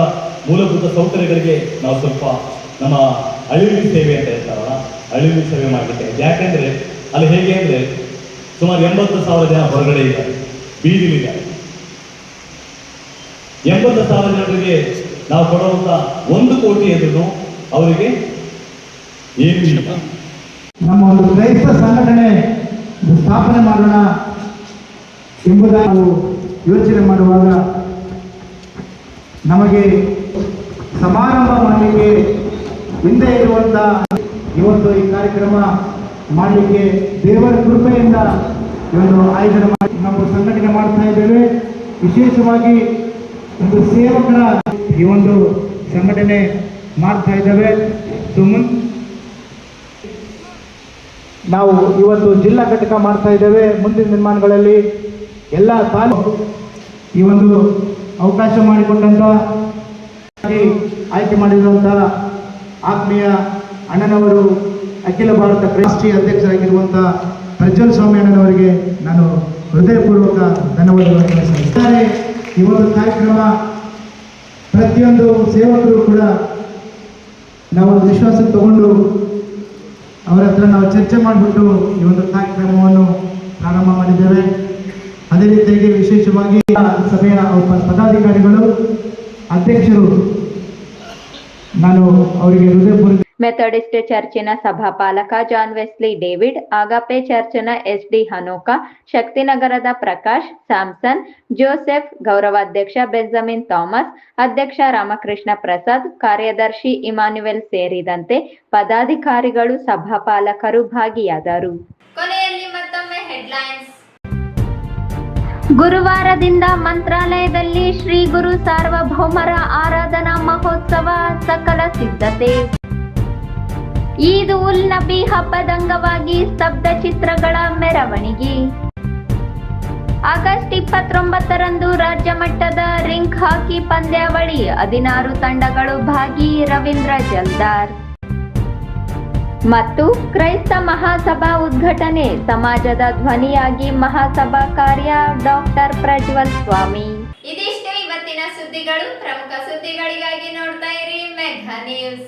ಮೂಲಭೂತ ಸೌಕರ್ಯಗಳಿಗೆ ನಾವು ಸ್ವಲ್ಪ ನಮ್ಮ ಅಳಿವಿ ಸೇವೆ ಅಂತ ಹೇಳ್ತಾರಲ್ಲ, ಅಳಿವಿ ಸೇವೆ ಮಾಡಲಿಕ್ಕೆ. ಯಾಕೆಂದರೆ ಅಲ್ಲಿ ಹೇಗೆ ಅಂದರೆ ಸುಮಾರು 80,000 ಜನ ಹೊರಗಡೆ ಇದ್ದಾರೆ, ಬೀದಿಲಿದ್ದಾರೆ. 80,000 ಜನರಿಗೆ ನಾವು ಕೊಡುವಂಥ 1 ಕೋಟಿ ಎದುರು ಅವರಿಗೆ ಏನೂ ಇಲ್ಲ.
ನಮ್ಮ ಒಂದು ಕ್ರೈಸ್ತ ಸಂಘಟನೆ ಸ್ಥಾಪನೆ ಮಾಡೋಣ ಎಂಬುದಾಗಿ ನಾವು ಯೋಚನೆ ಮಾಡುವಾಗ ನಮಗೆ ಸಮಾರಂಭ ಮಾಡಲಿಕ್ಕೆ ಹಿಂದೆ ಇರುವಂಥ ಇವತ್ತು ಈ ಕಾರ್ಯಕ್ರಮ ಮಾಡಲಿಕ್ಕೆ ದೇವರ ಕೃಪೆಯಿಂದ ಇವತ್ತು ಆಯೋಜನೆ ಮಾಡಿ ನಾವು ಸಂಘಟನೆ ಮಾಡ್ತಾ ಇದ್ದೇವೆ. ವಿಶೇಷವಾಗಿ ಒಂದು ಸೇವಕರ ಈ ಒಂದು ಸಂಘಟನೆ ಮಾಡ್ತಾ ಇದ್ದೇವೆ. ನಾವು ಇವತ್ತು ಜಿಲ್ಲಾ ಘಟಕ ಮಾಡ್ತಾ ಇದ್ದೇವೆ. ಮುಂದಿನ ನಿರ್ಮಾಣಗಳಲ್ಲಿ ಎಲ್ಲ ತಾಲೂಕು ಈ ಒಂದು ಅವಕಾಶ ಮಾಡಿಕೊಂಡಂಥ ಆಯ್ಕೆ ಮಾಡಿರುವಂತಹ ಆತ್ಮೀಯ ಅಣ್ಣನವರು, ಅಖಿಲ ಭಾರತ ರಾಷ್ಟ್ರೀಯ ಅಧ್ಯಕ್ಷರಾಗಿರುವಂಥ ಪ್ರಜ್ವಲ್ ಸ್ವಾಮಿ ಅಣ್ಣನವರಿಗೆ ನಾನು ಹೃದಯಪೂರ್ವಕ ಧನ್ಯವಾದಗಳನ್ನು ಸಲ್ಲಿಸುತ್ತಾರೆ. ಈ ಒಂದು ಕಾರ್ಯಕ್ರಮ ಪ್ರತಿಯೊಂದು ಸೇವಕರು ಕೂಡ ನಾವು ವಿಶ್ವಾಸಕ್ಕೆ ತಗೊಂಡು ಅವರ ಹತ್ರ ನಾವು ಚರ್ಚೆ ಮಾಡಿಬಿಟ್ಟು ಈ ಒಂದು ಕಾರ್ಯಕ್ರಮವನ್ನು ಪ್ರಾರಂಭ ಮಾಡಿದ್ದೇವೆ. ಅದೇ ರೀತಿಯಾಗಿ ವಿಶೇಷವಾಗಿ ಸಭೆಯ ಪದಾಧಿಕಾರಿಗಳು, ಅಧ್ಯಕ್ಷರು, ನಾನು ಅವರಿಗೆ ಹೃದಯಪೂರ್ವಕ
ಮೆಥಡಿಸ್ಟ್ ಚರ್ಚಿನ ಸಭಾಪಾಲಕ ಜಾನ್ ವೆಸ್ಲಿ ಡೇವಿಡ್, ಅಗಾಪೆ ಚರ್ಚ್ನ SD ಹನೋಕ, ಶಕ್ತಿನಗರದ ಪ್ರಕಾಶ್, ಸ್ಯಾಮ್ಸನ್, ಜೋಸೆಫ್, ಗೌರವಾಧ್ಯಕ್ಷ ಬೆಂಜಮಿನ್ ಥಾಮಸ್, ಅಧ್ಯಕ್ಷ ರಾಮಕೃಷ್ಣ ಪ್ರಸಾದ್, ಕಾರ್ಯದರ್ಶಿ ಇಮಾನ್ಯುವೆಲ್ ಸೇರಿದಂತೆ ಪದಾಧಿಕಾರಿಗಳು, ಸಭಾಪಾಲಕರು ಭಾಗಿಯಾದರು. ಕೊನೆಯಲ್ಲಿ ಮತ್ತೊಮ್ಮೆ ಹೆಡ್ಲೈನ್ಸ್. ಗುರುವಾರದಿಂದ ಮಂತ್ರಾಲಯದಲ್ಲಿ ಶ್ರೀ ಗುರು ಸಾರ್ವಭೌಮರ ಆರಾಧನಾ ಮಹೋತ್ಸವ, ಸಕಲ ಸಿದ್ಧತೆ. ಈದ್ ಉಲ್ ನಬಿ ಹಬ್ಬದ ಅಂಗವಾಗಿ ಸ್ತಬ್ಧ ಚಿತ್ರಗಳ ಮೆರವಣಿಗೆ. ಆಗಸ್ಟ್ 29ರಂದು ರಾಜ್ಯ ಮಟ್ಟದ ರಿಂಗ್ ಹಾಕಿ ಪಂದ್ಯಾವಳಿ, 16 ತಂಡಗಳು ಭಾಗಿ, ರವೀಂದ್ರ ಜಲ್ದಾರ್. ಮತ್ತು ಕ್ರೈಸ್ತ ಮಹಾಸಭಾ ಉದ್ಘಾಟನೆ, ಸಮಾಜದ ಧ್ವನಿಯಾಗಿ ಮಹಾಸಭಾ ಕಾರ್ಯ, ಡಾಕ್ಟರ್ ಪ್ರಜ್ವಲ್ ಸ್ವಾಮಿ. ಇದಿಷ್ಟು ಇವತ್ತಿನ ಸುದ್ದಿಗಳು. ಪ್ರಮುಖ ಸುದ್ದಿಗಳಿಗಾಗಿ ನೋಡ್ತಾ ಇರಿ ಮೆಘಾ ನ್ಯೂಸ್.